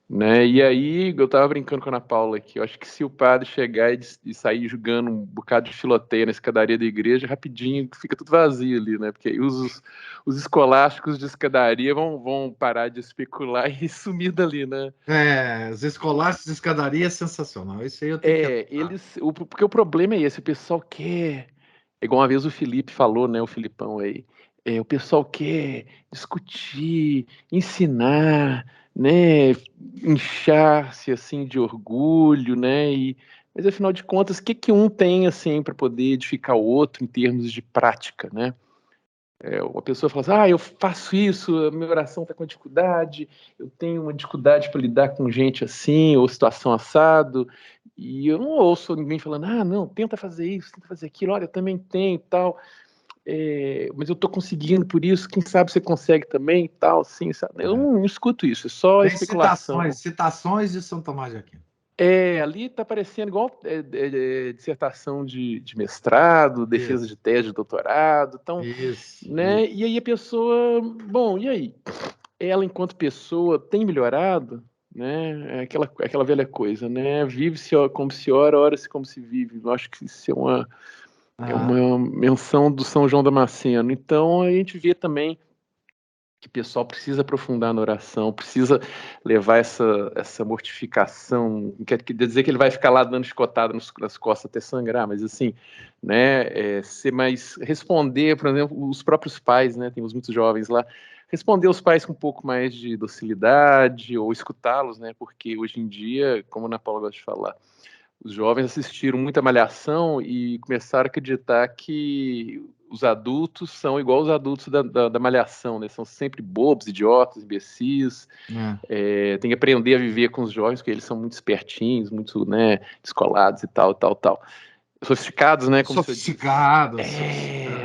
né? E aí eu estava brincando com a Ana Paula aqui, eu acho que se o padre chegar e sair jogando um bocado de filoteia na escadaria da igreja, rapidinho fica tudo vazio ali, né? Porque aí os escolásticos de escadaria vão parar de especular e sumir dali, né? Os escolásticos de escadaria é sensacional. Isso aí eu tenho que... Porque o problema é esse, o pessoal quer, igual uma vez o Felipe falou, né, o Filipão aí, o pessoal quer discutir, ensinar, né, inchar-se assim de orgulho, né? Mas afinal de contas, o que que um tem assim para poder edificar o outro em termos de prática, né? Uma pessoa fala assim, eu faço isso, a minha oração está com dificuldade, eu tenho uma dificuldade para lidar com gente assim, ou situação assado, e eu não ouço ninguém falando, não, tenta fazer isso, tenta fazer aquilo, olha, eu também tenho e tal, mas eu estou conseguindo por isso, quem sabe você consegue também e tal, assim, sabe? Eu não escuto isso, é só Tem especulação. citações de São Tomás de Aquino. Ali está parecendo igual dissertação de mestrado, defesa de tese de doutorado, então, Isso. né? E aí a pessoa, bom, e aí? Ela, enquanto pessoa, tem melhorado, né? É aquela velha coisa, né? Vive-se como se ora, ora-se como se vive. Eu acho que isso é uma menção do São João Damasceno. Então, a gente vê também que o pessoal precisa aprofundar na oração, precisa levar essa mortificação, quer dizer que ele vai ficar lá dando chicotada nas costas até sangrar, mas assim, né, ser mais, responder, por exemplo, os próprios pais, né, temos muitos jovens lá, responder os pais com um pouco mais de docilidade, ou escutá-los, né, porque hoje em dia, como a Ana Paula gosta de falar, os jovens assistiram muita Malhação e começaram a acreditar que os adultos são igual os adultos da Malhação, né? São sempre bobos, idiotas, imbecis. Tem que aprender a viver com os jovens, porque eles são muito espertinhos, muito, né, descolados e tal, tal, tal. Sofisticados, né? Como Sofisticados.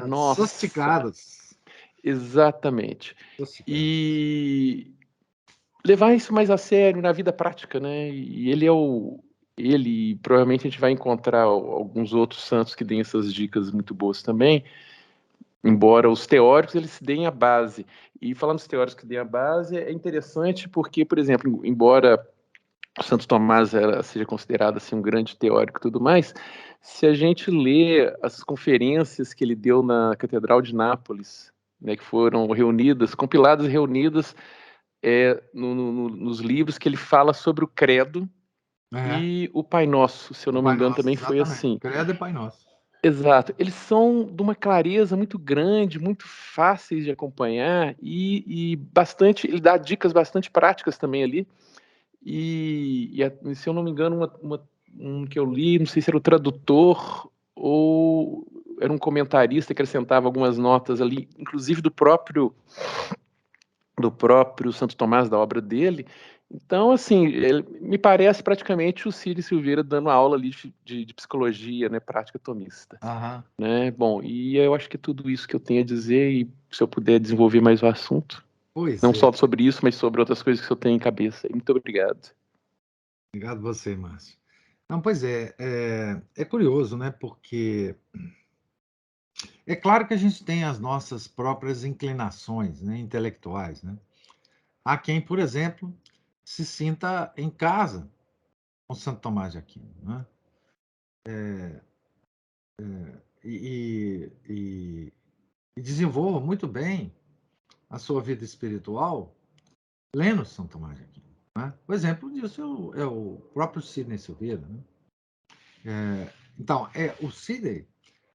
Nossa. Sofisticados. Exatamente. Sofisticados. E levar isso mais a sério na vida prática, né? E ele provavelmente a gente vai encontrar alguns outros santos que deem essas dicas muito boas também, embora os teóricos eles se deem a base. E falando dos teóricos que deem a base, é interessante porque, por exemplo, embora o Santo Tomás seja considerado assim um grande teórico e tudo mais, se a gente lê as conferências que ele deu na Catedral de Nápoles, né, que foram reunidas, compiladas e reunidas nos livros que ele fala sobre o credo e o Pai Nosso, se eu O não me Pai engano, Nosso, também foi exatamente. assim. Credo e Pai Nosso. Exato. Eles são de uma clareza muito grande, muito fáceis de acompanhar e bastante. Ele dá dicas bastante práticas também ali. Se eu não me engano, um que eu li, não sei se era o tradutor ou era um comentarista que acrescentava algumas notas ali, inclusive do próprio Santo Tomás, da obra dele. Então, assim, me parece praticamente o Círio Silveira dando aula ali de psicologia, né, prática tomista. Né? Bom, e eu acho que é tudo isso que eu tenho a dizer, e se eu puder desenvolver mais o assunto, não só sobre isso, mas sobre outras coisas que eu tenho em cabeça. Muito obrigado. Obrigado você, Márcio. Não, pois é curioso, né? Porque é claro que a gente tem as nossas próprias inclinações, né, intelectuais, né? Há quem, por exemplo, se sinta em casa com Santo Tomás de Aquino, né? E desenvolva muito bem a sua vida espiritual lendo Santo Tomás de Aquino, né? O exemplo disso é o próprio Sidney Silveira, né? Então, o Sidney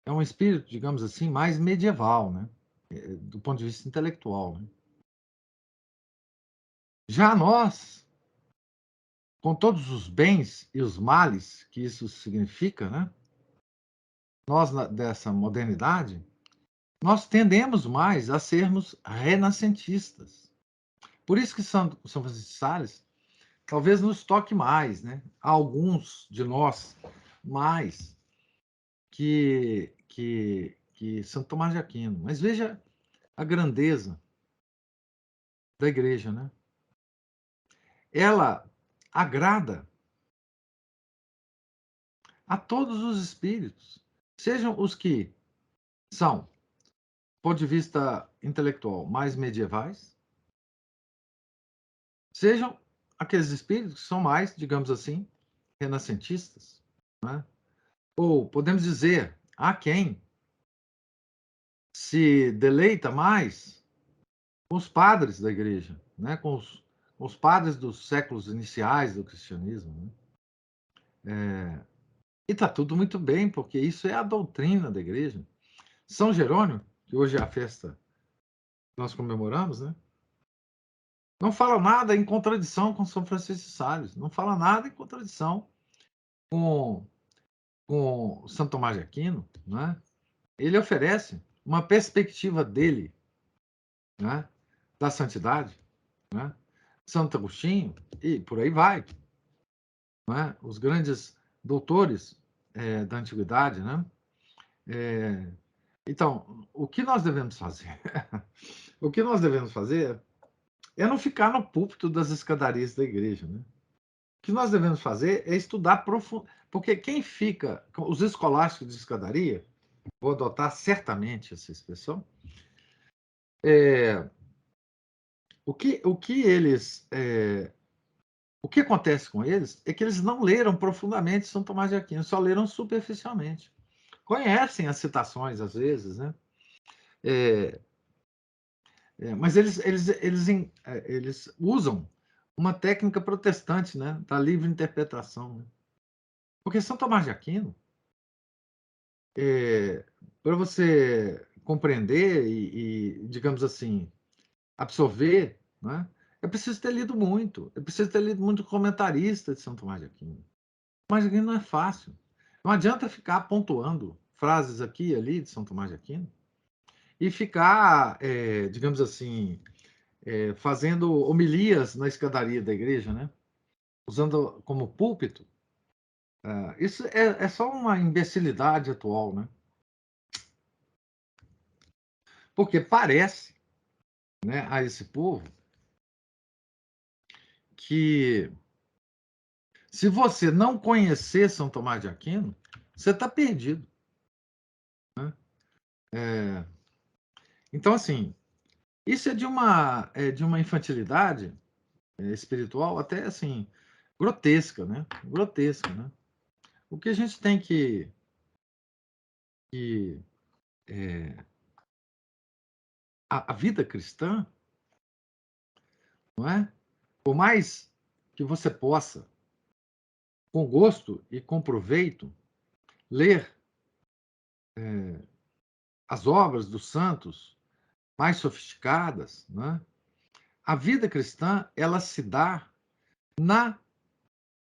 é um espírito, digamos assim, mais medieval, né? Do ponto de vista intelectual, né? Já nós, com todos os bens e os males que isso significa, né? Nós, dessa modernidade, nós tendemos mais a sermos renascentistas. Por isso que São Francisco de Sales talvez nos toque mais, né? Alguns de nós mais que Santo Tomás de Aquino. Mas veja a grandeza da igreja, né? Ela agrada a todos os espíritos, sejam os que são, do ponto de vista intelectual, mais medievais, sejam aqueles espíritos que são mais, digamos assim, renascentistas, né? Ou podemos dizer, há quem se deleita mais com os padres da igreja, né? Com os padres dos séculos iniciais do cristianismo, né? E está tudo muito bem, porque isso é a doutrina da igreja. São Jerônimo, que hoje é a festa nós comemoramos, né? Não fala nada em contradição com São Francisco de Sales, não fala nada em contradição com, com Santo Tomás de Aquino, né? Ele oferece uma perspectiva dele, né? Da santidade, né? Santo Agostinho, e por aí vai, né? Os grandes doutores da antiguidade, né? Então, o que nós devemos fazer? O que nós devemos fazer é não ficar no púlpito das escadarias da igreja, né? O que nós devemos fazer é estudar profundo, porque quem fica, os escolásticos de escadaria, vou adotar certamente essa expressão, o que acontece com eles é que eles não leram profundamente São Tomás de Aquino, só leram superficialmente. Conhecem as citações às vezes, né? Mas eles usam uma técnica protestante, né? Da livre interpretação, né? Porque São Tomás de Aquino, para você compreender digamos assim, absorver, né? É preciso ter lido muito. É preciso ter lido muito comentarista de São Tomás de Aquino. Mas aqui não é fácil. Não adianta ficar pontuando frases aqui e ali de São Tomás de Aquino e ficar, digamos assim, fazendo homilias na escadaria da igreja, né? Usando como púlpito. Isso é só uma imbecilidade atual, né? Porque parece, né, a esse povo que se você não conhecer São Tomás de Aquino, você está perdido, né? Então, assim, isso é de uma infantilidade espiritual até, assim, grotesca, né? Grotesca, né? O que a gente tem que a vida cristã, não é? Por mais que você possa, com gosto e com proveito, ler as obras dos santos mais sofisticadas, né? A vida cristã, ela se dá na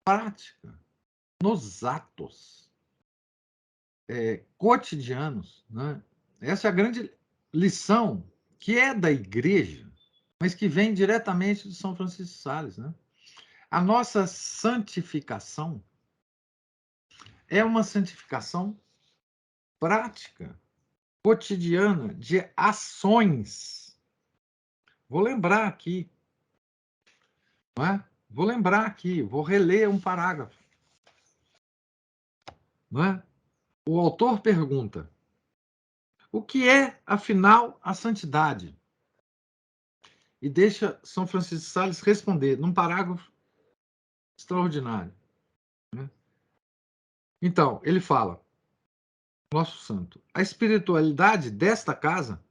prática, nos atos cotidianos, né? Essa é a grande lição que é da igreja, mas que vem diretamente de São Francisco de Sales, né? A nossa santificação é uma santificação prática, cotidiana, de ações. Vou lembrar aqui, não é? Vou lembrar aqui, vou reler um parágrafo, não é? O autor pergunta: o que é, afinal, a santidade? E deixa São Francisco de Sales responder num parágrafo extraordinário, né? Então, ele fala, nosso santo, a espiritualidade desta casa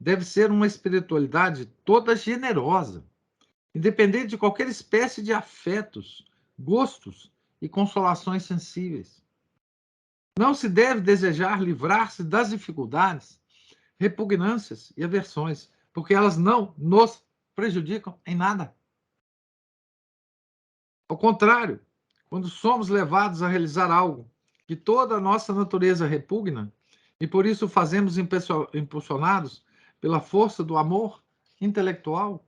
deve ser uma espiritualidade toda generosa, independente de qualquer espécie de afetos, gostos e consolações sensíveis. Não se deve desejar livrar-se das dificuldades, repugnâncias e aversões, porque elas não nos prejudicam em nada. Ao contrário, quando somos levados a realizar algo que toda a nossa natureza repugna, e por isso fazemos impulsionados pela força do amor intelectual,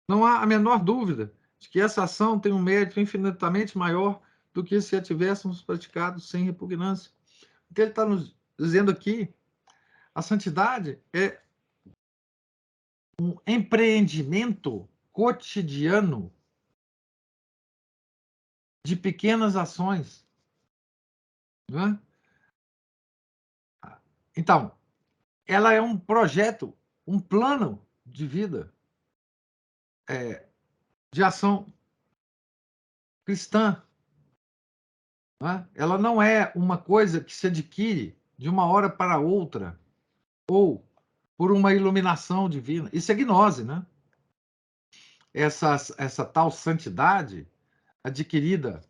não há a menor dúvida de que essa ação tem um mérito infinitamente maior do que se a tivéssemos praticado sem repugnância. O que ele está nos dizendo aqui, a santidade é um empreendimento cotidiano de pequenas ações, né? Então, ela é um projeto, um plano de vida, de ação cristã, né? Ela não é uma coisa que se adquire de uma hora para outra, ou por uma iluminação divina. Isso é gnose, né? Essa tal santidade adquirida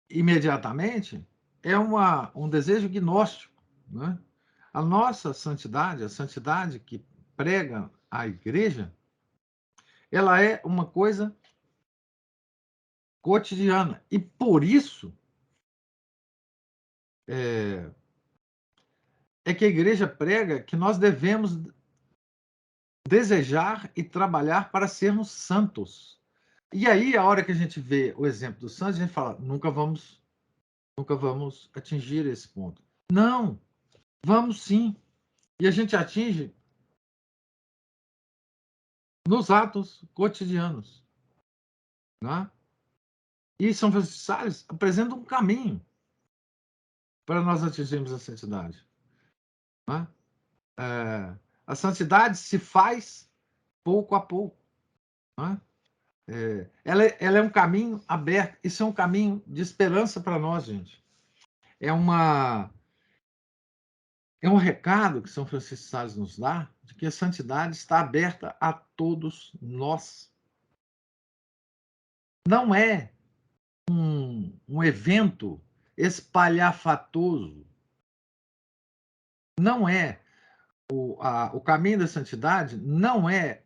imediatamente é um desejo gnóstico, né? A nossa santidade, a santidade que prega a igreja, ela é uma coisa cotidiana. E por isso é que a igreja prega que nós devemos desejar e trabalhar para sermos santos. E aí, a hora que a gente vê o exemplo dos santos, a gente fala, nunca vamos atingir esse ponto. Não, vamos sim. E a gente atinge nos atos cotidianos. Né? E São Francisco de Sales apresenta um caminho para nós atingirmos a santidade. Né? A santidade se faz pouco a pouco. Né? Ela é um caminho aberto. Isso é um caminho de esperança para nós, gente. É um recado que São Francisco de Sales nos dá de que a santidade está aberta a todos nós. Não é um evento espalhafatoso. Não é. O caminho da santidade não é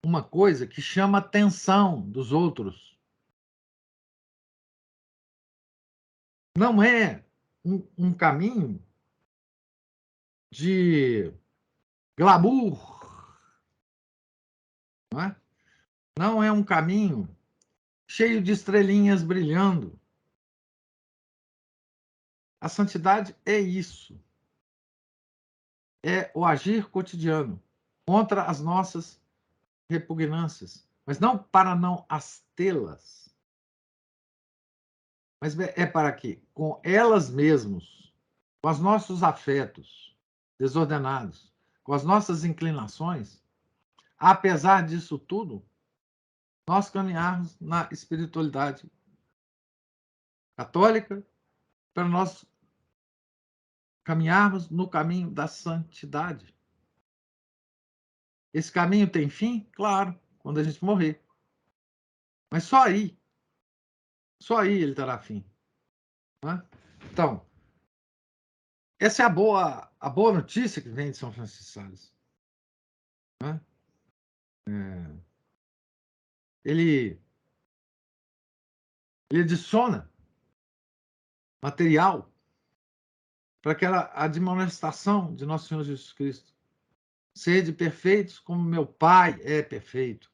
uma coisa que chama a atenção dos outros. Não é um caminho de glamour. Não é? Não é um caminho cheio de estrelinhas brilhando. A santidade é isso. É o agir cotidiano contra as nossas repugnâncias, mas não para não as tê-las, mas é para que, com elas mesmas, com os nossos afetos desordenados, com as nossas inclinações, apesar disso tudo, nós caminharmos na espiritualidade católica, para nós caminharmos no caminho da santidade. Esse caminho tem fim? Claro, quando a gente morrer. Mas só aí ele terá fim. Né? Então, essa é a boa notícia que vem de São Francisco de Sales. Né? Ele adiciona material para aquela admoestação de Nosso Senhor Jesus Cristo. Sede perfeitos como meu Pai é perfeito.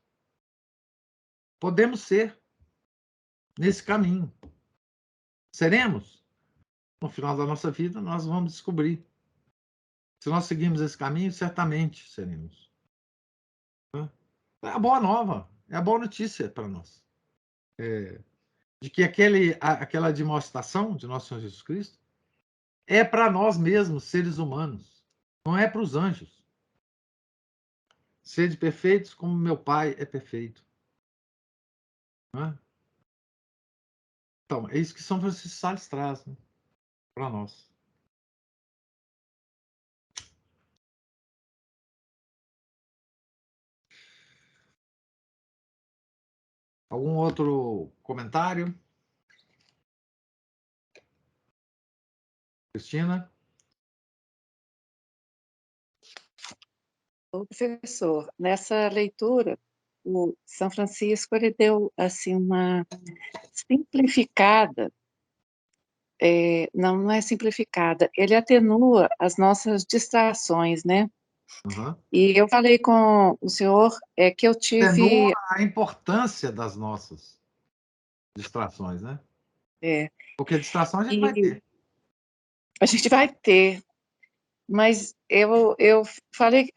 Podemos ser nesse caminho. Seremos? No final da nossa vida, nós vamos descobrir. Se nós seguirmos esse caminho, certamente seremos. É a boa nova, é a boa notícia para nós. De que aquela demonstração de Nosso Senhor Jesus Cristo é para nós mesmos, seres humanos. Não é para os anjos. Sede perfeitos como meu Pai é perfeito. Né? Então, é isso que São Francisco de Sales traz, né, para nós. Algum outro comentário? Cristina? Ô, professor, nessa leitura, o São Francisco ele deu assim uma simplificada, não é simplificada, ele atenua as nossas distrações, né? Uhum. E eu falei com o senhor que eu tive... Atenua a importância das nossas distrações, né? Porque distração a gente vai ter. A gente vai ter, mas eu falei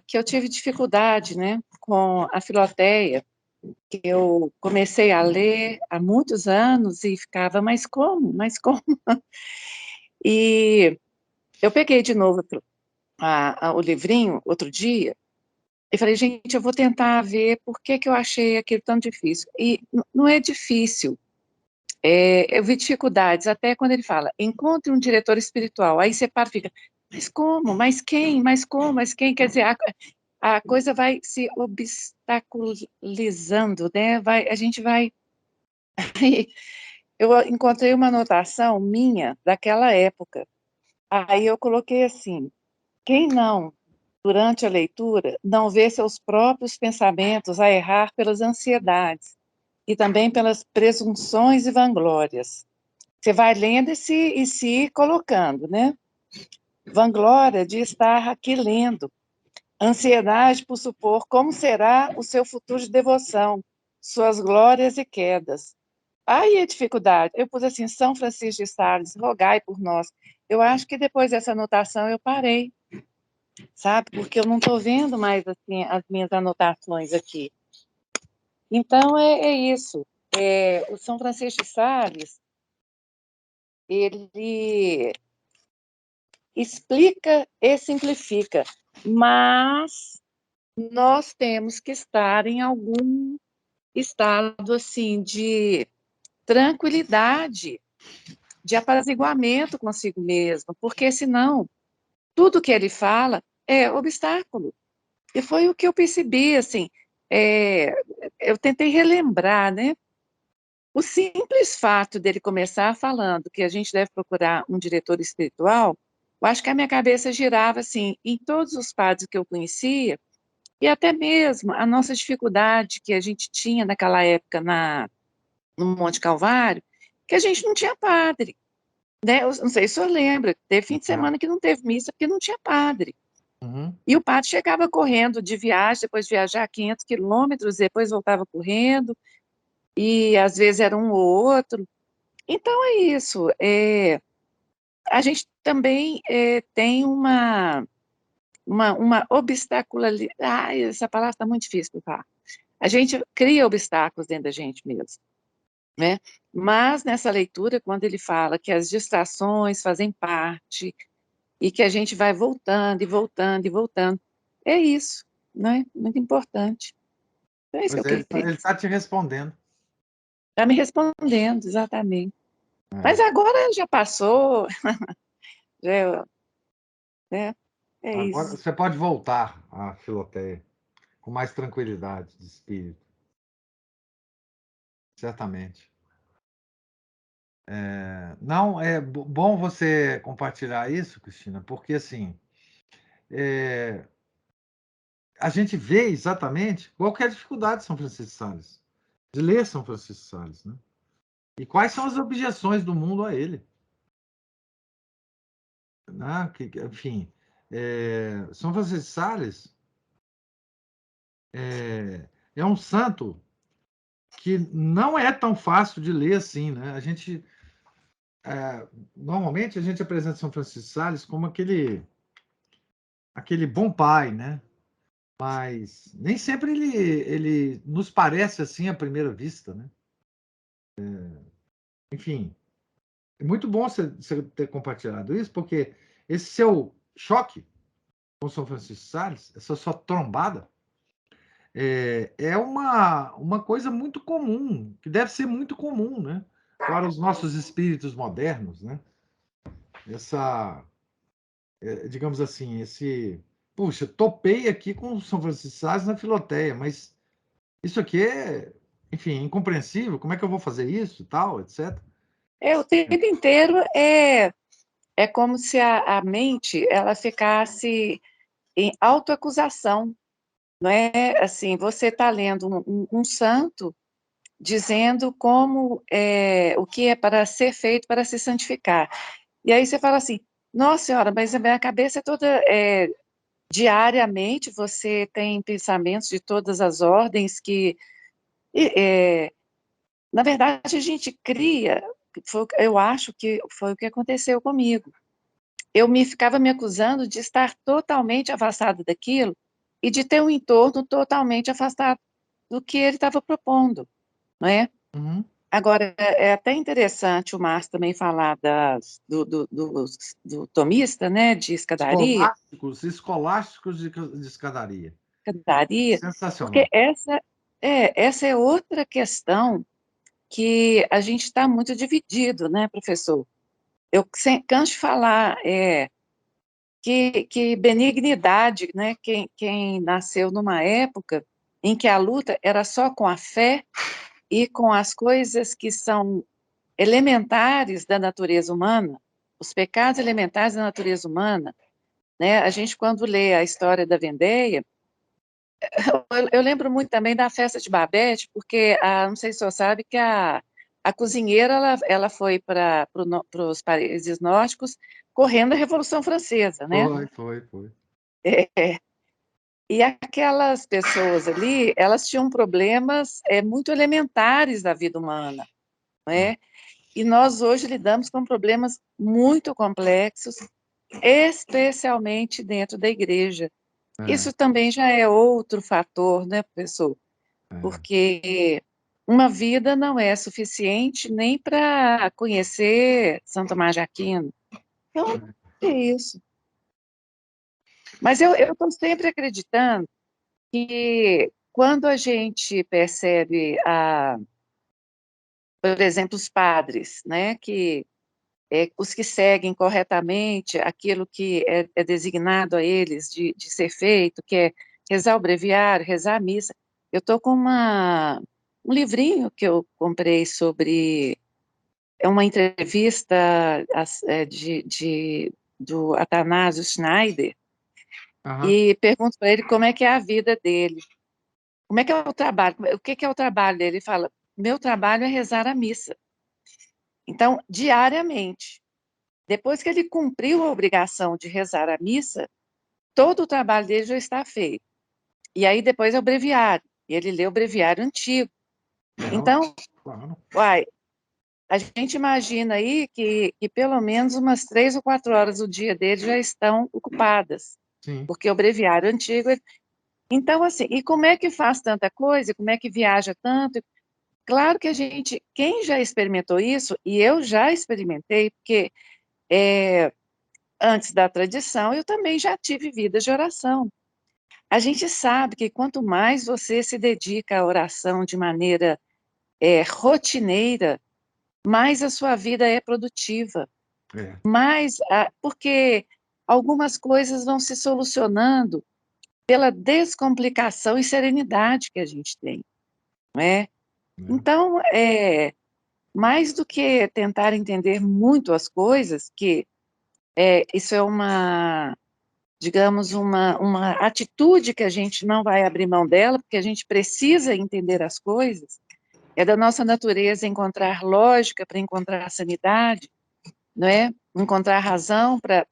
que eu tive dificuldade, né, com a Filoteia, que eu comecei a ler há muitos anos e ficava, mas como? Mas como? E eu peguei de novo o livrinho outro dia e falei, gente, eu vou tentar ver por que eu achei aquilo tão difícil. E não é difícil. Eu vi dificuldades, até quando ele fala, encontre um diretor espiritual. Aí você para e fica, mas como? Mas quem? Mas como? Mas quem? Quer dizer, a coisa vai se obstaculizando, né? A gente vai... Eu encontrei uma anotação minha daquela época. Aí eu coloquei assim, Quem não, durante a leitura, não vê seus próprios pensamentos a errar pelas ansiedades e também pelas presunções e vanglórias. Você vai lendo e se colocando, né? Vanglória de estar aqui lendo. Ansiedade por supor como será o seu futuro de devoção, suas glórias e quedas. Aí a dificuldade. Eu pus assim, São Francisco de Sales, rogai por nós. Eu acho que depois dessa anotação eu parei, sabe? Porque eu não estou vendo mais assim as minhas anotações aqui. Então é isso. O São Francisco de Sales, ele explica e simplifica, mas nós temos que estar em algum estado assim de tranquilidade, de apaziguamento consigo mesmo, porque senão tudo que ele fala é obstáculo. E foi o que eu percebi, assim, eu tentei relembrar, né? O simples fato dele começar falando que a gente deve procurar um diretor espiritual, eu acho que a minha cabeça girava, assim, em todos os padres que eu conhecia, e até mesmo a nossa dificuldade que a gente tinha naquela época no Monte Calvário, que a gente não tinha padre, né? Eu não sei se o senhor lembra, teve fim de semana que não teve missa porque não tinha padre. Uhum. E o padre chegava correndo de viagem, depois de viajar 500 quilômetros, depois voltava correndo, e às vezes era um ou outro. Então é isso. A gente também tem uma obstaculariedade. Ai, essa palavra está muito difícil para falar. A gente cria obstáculos dentro da gente mesmo, né? Mas nessa leitura, quando ele fala que as distrações fazem parte e que a gente vai voltando e voltando e voltando, é isso, né? Muito importante. Então é isso que Pois eu é, queria. ele está te respondendo. Está me respondendo, exatamente. Mas É. agora já passou, já, né? É Agora isso. você pode voltar à Filoteia com mais tranquilidade de espírito, certamente. Não, é bom você compartilhar isso, Cristina, porque assim, a gente vê exatamente qual que é a dificuldade de São Francisco de Sales, de ler São Francisco de Sales, né? E quais são as objeções do mundo a ele, né? Enfim, São Francisco de Sales é um santo que não é tão fácil de ler assim, né? Normalmente a gente apresenta São Francisco de Sales como aquele bom pai, né? Mas nem sempre ele nos parece assim à primeira vista, né? Enfim, é muito bom você ter compartilhado isso, porque esse seu choque com São Francisco de Sales, essa sua trombada, é uma coisa muito comum, que deve ser muito comum, né? Para os nossos espíritos modernos, né? Essa, digamos assim, puxa, topei aqui com São Francisco de Sales na Filoteia, mas isso aqui enfim, incompreensível, como é que eu vou fazer isso, tal, etc. O tempo inteiro é como se a mente ela ficasse em autoacusação, não é? Assim, você está lendo um santo dizendo como o que é para ser feito para se santificar. E aí você fala assim, nossa senhora, mas a minha cabeça é toda... diariamente você tem pensamentos de todas as ordens que... na verdade, a gente cria... eu acho que foi o que aconteceu comigo. Eu ficava me acusando de estar totalmente afastado daquilo e de ter um entorno totalmente afastado do que ele estava propondo, não é? Uhum. Agora, é até interessante o Márcio também falar do tomista, né, de escadaria, Escolásticos de escadaria. porque Sensacional. essa é outra questão que a gente está muito dividido, né, professor? Eu canso de falar que benignidade, né, quem nasceu numa época em que a luta era só com a fé e com as coisas que são elementares da natureza humana, os pecados elementares da natureza humana, né? A gente, quando lê a história da Vendéia, eu lembro muito também da festa de Babette, porque, não sei se você sabe, que a cozinheira, ela foi para os países nórdicos correndo a Revolução Francesa, né? Foi. É, e aquelas pessoas ali, elas tinham problemas muito elementares da vida humana, não é? E nós hoje lidamos com problemas muito complexos, especialmente dentro da igreja. Isso também já é outro fator, né, professor? Porque uma vida não é suficiente nem para conhecer São Tomás de Aquino. Então, é isso. Mas eu estou sempre acreditando que quando a gente percebe, por exemplo, os padres, né, que os que seguem corretamente aquilo que é designado a eles de ser feito, que é rezar o breviário, rezar a missa. Eu estou com um livrinho que eu comprei sobre uma entrevista do Atanásio Schneider, e pergunto para ele como é que é a vida dele. Como é que é o trabalho? O que é o trabalho dele? Ele fala, meu trabalho é rezar a missa. Então, diariamente. Depois que ele cumpriu a obrigação de rezar a missa, todo o trabalho dele já está feito. E aí depois é o breviário. E ele lê o breviário antigo. Então, a gente imagina aí que pelo menos umas 3 ou 4 horas do dia dele já estão ocupadas. Sim. Porque o breviário antigo... Então, assim, e como é que faz tanta coisa? Como é que viaja tanto? Claro que quem já experimentou isso, e eu já experimentei, porque antes da tradição, eu também já tive vida de oração. A gente sabe que quanto mais você se dedica à oração de maneira rotineira, mais a sua vida é produtiva. Porque algumas coisas vão se solucionando pela descomplicação e serenidade que a gente tem, não é? Então, mais do que tentar entender muito as coisas, que isso é digamos, uma atitude que a gente não vai abrir mão dela, porque a gente precisa entender as coisas, é da nossa natureza encontrar lógica para encontrar sanidade, não é? Encontrar razão para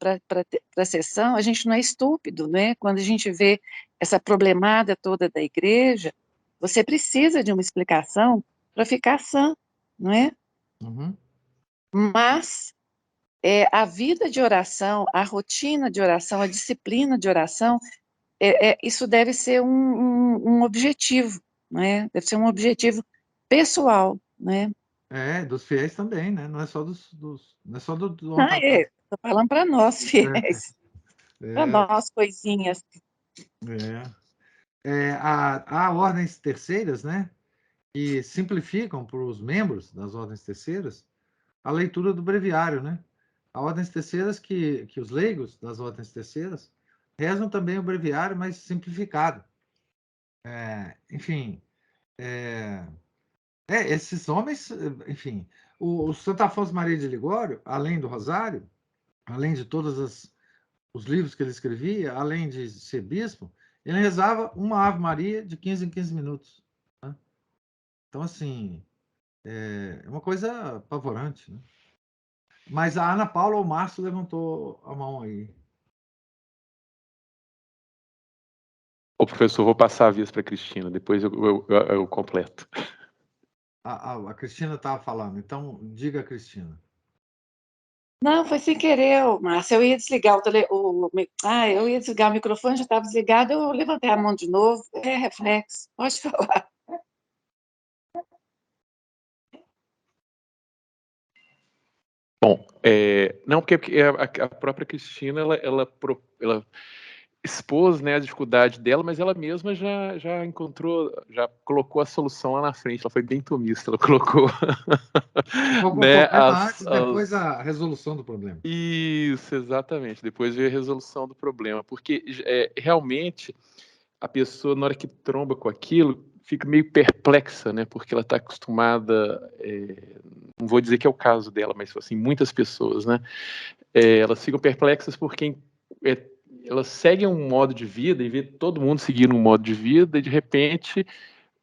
a sessão. A gente não é estúpido, não é? Quando a gente vê essa problemada toda da igreja, você precisa de uma explicação para ficar sã, não é? Mas a vida de oração, a rotina de oração, a disciplina de oração, isso deve ser um objetivo, não é? Deve ser um objetivo pessoal, não é? Dos fiéis também, né? Não é só não é só do Estou falando para nós, fiéis, para nós, coisinhas. Há ordens terceiras, né? Que simplificam para os membros das ordens terceiras a leitura do breviário, né? Há ordens terceiras que os leigos das ordens terceiras rezam também o breviário, mas simplificado. Enfim, esses homens, enfim, o Santo Afonso Maria de Ligório, além do Rosário, além de todos os livros que ele escrevia, além de ser bispo, ele rezava uma Ave Maria de 15 em 15 minutos. Né? Então, assim, é uma coisa apavorante. Né? Mas a Ana Paula ou o Márcio levantou a mão aí. Ô, professor, vou passar a vez para a Cristina, depois eu completo. A Cristina estava falando, então diga, Cristina. Não, foi sem querer, Márcio. Eu ia desligar eu ia desligar o microfone, já estava desligado, eu levantei a mão de novo. É reflexo, pode falar. Bom, não, porque a própria Cristina, ela expôs, né, a dificuldade dela, mas ela mesma já encontrou, já colocou a solução lá na frente. Ela foi bem tomista, ela colocou né, depois a resolução do problema. Isso, exatamente. Depois veio a resolução do problema, porque realmente a pessoa, na hora que tromba com aquilo, fica meio perplexa, né? Porque ela está acostumada, não vou dizer que é o caso dela, mas assim, muitas pessoas, né? Elas ficam perplexas porque elas seguem um modo de vida e vê todo mundo seguindo um modo de vida, e de repente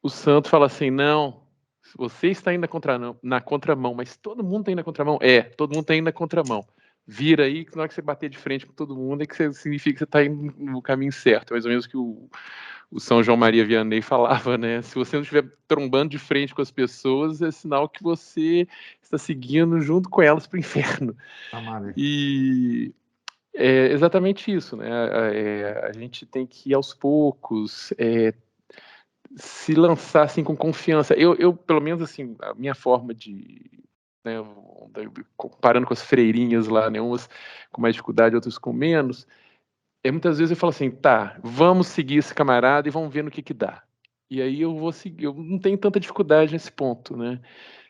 o santo fala assim: não, você está indo na contramão, mas todo mundo está indo na contramão? Todo mundo está indo na contramão. Vira aí, que na hora que você bater de frente com todo mundo, significa que você está indo no caminho certo. É mais ou menos o que o São João Maria Vianney falava, né? Se você não estiver trombando de frente com as pessoas, é sinal que você está seguindo junto com elas para o inferno. E é exatamente isso, né? A gente tem que ir aos poucos, se lançar assim com confiança. Eu, pelo menos assim, a minha forma de, né, comparando com as freirinhas lá, né, umas com mais dificuldade, outras com menos, muitas vezes eu falo assim, tá, vamos seguir esse camarada e vamos ver no que dá. E aí eu vou seguir, eu não tenho tanta dificuldade nesse ponto, né?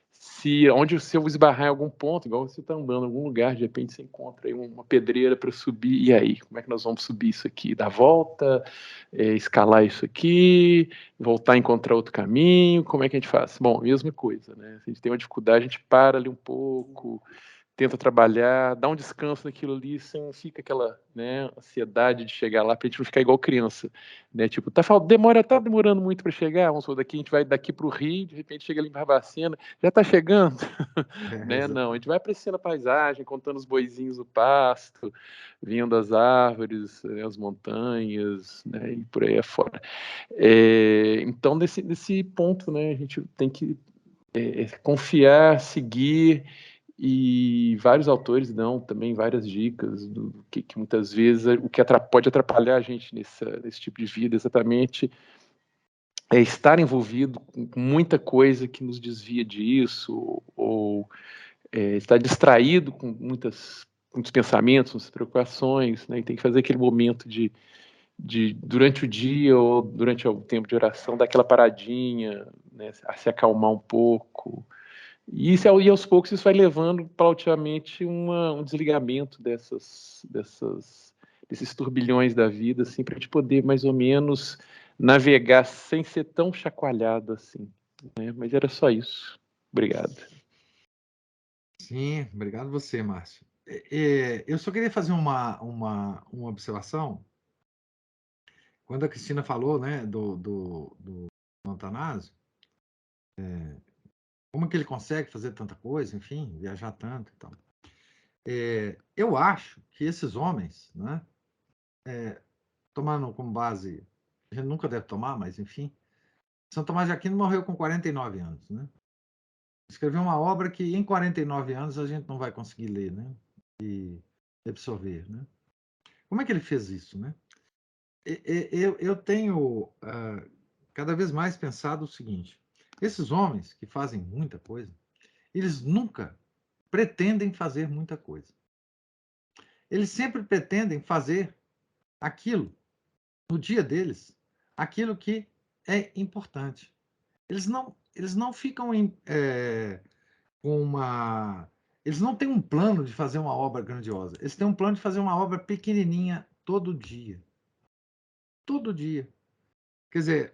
Se eu esbarrar em algum ponto, igual você está andando em algum lugar, de repente você encontra aí uma pedreira para subir, e aí, como é que nós vamos subir isso aqui? Dar volta, escalar isso aqui, voltar a encontrar outro caminho, como é que a gente faz? Bom, mesma coisa, né? Se a gente tem uma dificuldade, a gente para ali um pouco, tenta trabalhar, dá um descanso naquilo ali, sem fica aquela, né, ansiedade de chegar lá, pra gente não ficar igual criança, né? Tipo, tá demorando muito para chegar, vamos supor, a gente vai daqui pro Rio, de repente chega ali em Barbacena, já tá chegando, né? Não, a gente vai apreciando a paisagem, contando os boizinhos do pasto, vendo as árvores, né, as montanhas, né, e por aí afora. Então, nesse ponto, né, a gente tem que confiar, seguir. E vários autores dão também várias dicas do que muitas vezes o que pode atrapalhar a gente nesse tipo de vida, exatamente é estar envolvido com muita coisa que nos desvia disso, ou estar distraído com muitos pensamentos, muitas preocupações, né? E tem que fazer aquele momento de durante o dia ou durante o tempo de oração, dar aquela paradinha, né? A se acalmar um pouco. E aos poucos isso vai levando paulatinamente um desligamento desses turbilhões da vida, assim, para a gente poder mais ou menos navegar sem ser tão chacoalhado assim, né? Mas era só isso. Obrigado. Sim, obrigado você, Márcio. Eu só queria fazer uma observação. Quando a Cristina falou, né, do Montanásio, como que ele consegue fazer tanta coisa, enfim, viajar tanto e tal. Eu acho que esses homens, né, tomando como base, a gente nunca deve tomar, mas enfim, São Tomás de Aquino morreu com 49 anos, né? Escreveu uma obra que em 49 anos a gente não vai conseguir ler, né? E absorver, né? Como é que ele fez isso, né? Eu tenho cada vez mais pensado o seguinte: esses homens que fazem muita coisa, eles nunca pretendem fazer muita coisa. Eles sempre pretendem fazer aquilo, no dia deles, aquilo que é importante. Eles não ficam com uma. Eles não têm um plano de fazer uma obra grandiosa. Eles têm um plano de fazer uma obra pequenininha todo dia. Todo dia. Quer dizer,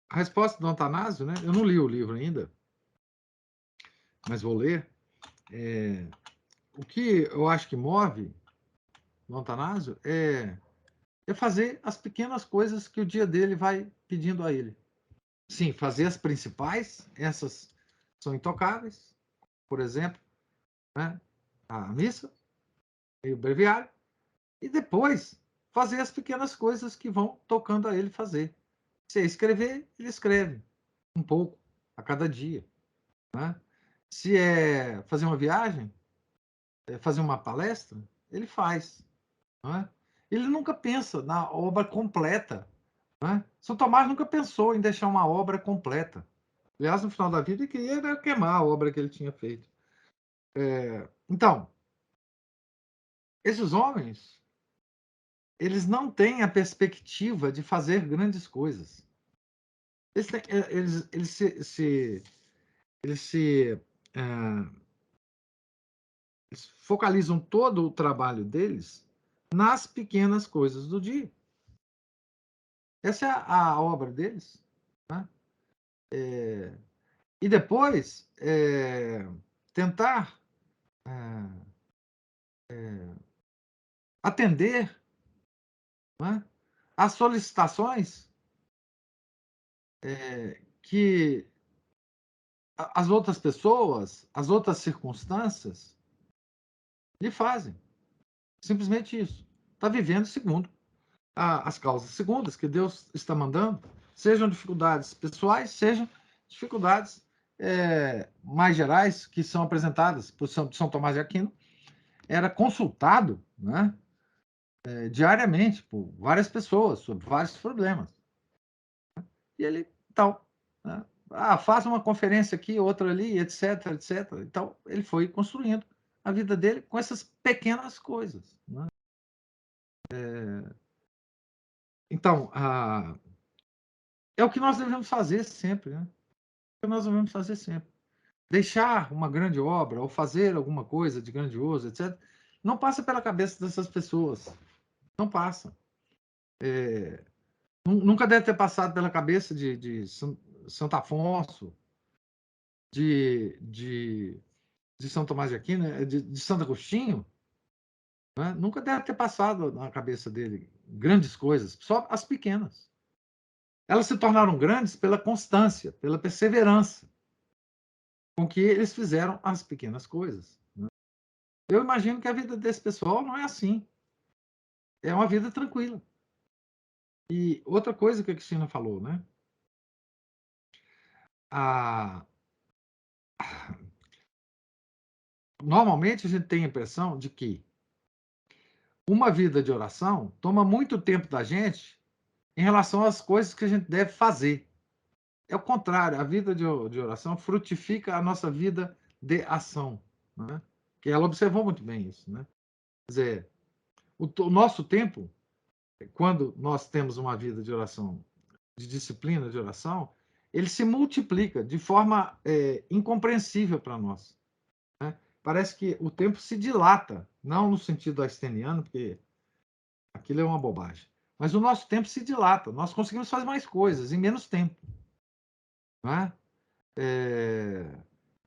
a resposta do Atanásio, né? Eu não li o livro ainda, mas vou ler. O que eu acho que move o Atanásio é fazer as pequenas coisas que o dia dele vai pedindo a ele. Sim, fazer as principais, essas são intocáveis, por exemplo, né? A missa e o breviário, e depois fazer as pequenas coisas que vão tocando a ele fazer. Se é escrever, ele escreve um pouco a cada dia, né? Se é fazer uma viagem, fazer uma palestra, ele faz, né? Ele nunca pensa na obra completa, né? São Tomás nunca pensou em deixar uma obra completa. Aliás, no final da vida, ele queria queimar a obra que ele tinha feito. Então, esses homens, eles não têm a perspectiva de fazer grandes coisas. Eles focalizam todo o trabalho deles nas pequenas coisas do dia. Essa é a obra deles, né? E depois tentar atender, né, às solicitações que as outras pessoas, as outras circunstâncias lhe fazem. Simplesmente isso. Está vivendo segundo as causas segundas que Deus está mandando, sejam dificuldades pessoais, sejam dificuldades mais gerais que são apresentadas por São Tomás de Aquino. Era consultado, né, diariamente por várias pessoas sobre vários problemas. E ele, tal, né, faz uma conferência aqui, outra ali, etc, etc. Então, ele foi construindo a vida dele com essas pequenas coisas, né? Então, é o que nós devemos fazer sempre, né? É o que nós devemos fazer sempre. Deixar uma grande obra ou fazer alguma coisa de grandioso, etc., não passa pela cabeça dessas pessoas. Não passa. Nunca deve ter passado pela cabeça de Santo Afonso, de São Tomás de Aquino, de Santo Agostinho, né? Nunca deve ter passado na cabeça dele grandes coisas, só as pequenas. Elas se tornaram grandes pela constância, pela perseverança com que eles fizeram as pequenas coisas, né? Eu imagino que a vida desse pessoal não é assim. É uma vida tranquila. E outra coisa que a Cristina falou, né? Normalmente a gente tem a impressão de que uma vida de oração toma muito tempo da gente em relação às coisas que a gente deve fazer. É o contrário, a vida de oração frutifica a nossa vida de ação, né? Que ela observou muito bem isso, né? Quer dizer, o nosso tempo, quando nós temos uma vida de oração, de disciplina de oração, ele se multiplica de forma incompreensível para nós, né? Parece que o tempo se dilata, não no sentido einsteiniano, porque aquilo é uma bobagem, mas o nosso tempo se dilata, nós conseguimos fazer mais coisas em menos tempo, né?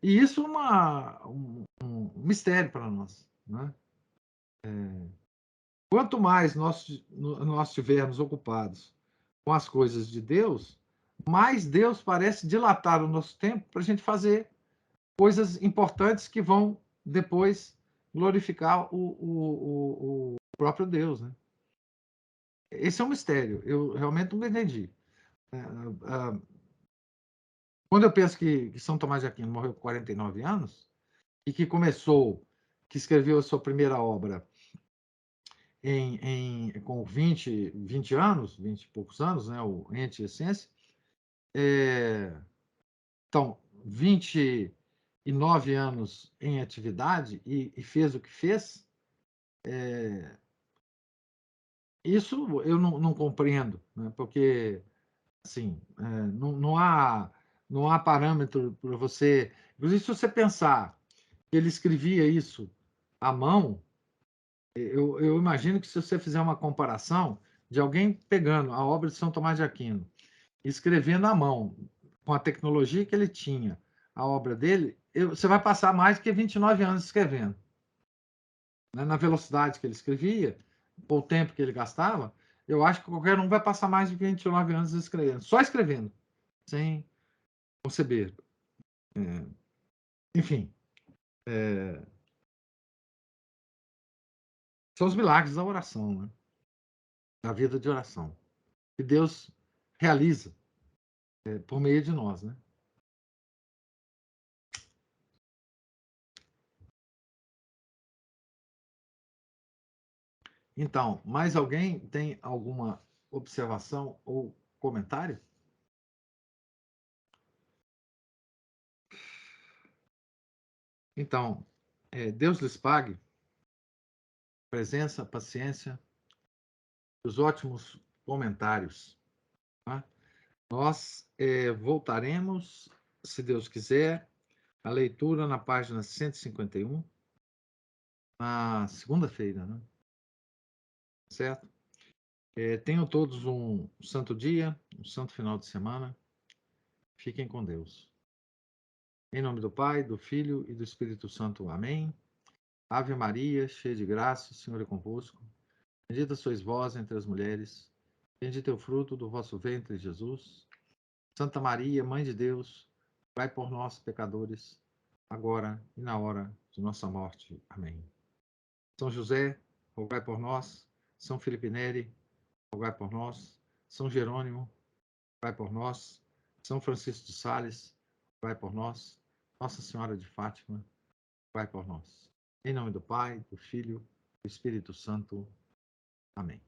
E isso é um mistério para nós, né? Quanto mais nós estivermos ocupados com as coisas de Deus, mais Deus parece dilatar o nosso tempo para a gente fazer coisas importantes que vão depois glorificar o próprio Deus, né? Esse é um mistério, eu realmente não entendi. Quando eu penso que São Tomás de Aquino morreu com 49 anos, e que escreveu a sua primeira obra com 20 anos, 20 e poucos anos, né, o Ente e Essência. Então, 29 anos em atividade e fez o que fez, isso eu não compreendo, né, porque assim, não há parâmetro para você. Inclusive, se você pensar que ele escrevia isso à mão, eu imagino que se você fizer uma comparação de alguém pegando a obra de São Tomás de Aquino, escrevendo à mão, com a tecnologia que ele tinha, a obra dele, você vai passar mais do que 29 anos escrevendo, né? Na velocidade que ele escrevia, ou o tempo que ele gastava, eu acho que qualquer um vai passar mais de 29 anos escrevendo, só escrevendo, sem conceber. Enfim, são os milagres da oração, né? Da vida de oração, que Deus realiza por meio de nós, né? Então, mais alguém tem alguma observação ou comentário? Então, Deus lhes pague presença, paciência, os ótimos comentários, tá? Nós voltaremos, se Deus quiser, a leitura na página 151, na segunda-feira, né? Certo? Tenham todos um santo dia, um santo final de semana. Fiquem com Deus. Em nome do Pai, do Filho e do Espírito Santo. Amém. Ave Maria, cheia de graça, o Senhor é convosco. Bendita sois vós entre as mulheres, bendito é o fruto do vosso ventre, Jesus. Santa Maria, Mãe de Deus, rogai por nós, pecadores, agora e na hora de nossa morte. Amém. São José, rogai por nós. São Felipe Neri, rogai por nós. São Jerônimo, rogai por nós. São Francisco de Sales, rogai por nós. Nossa Senhora de Fátima, rogai por nós. Em nome do Pai, do Filho e do Espírito Santo. Amém.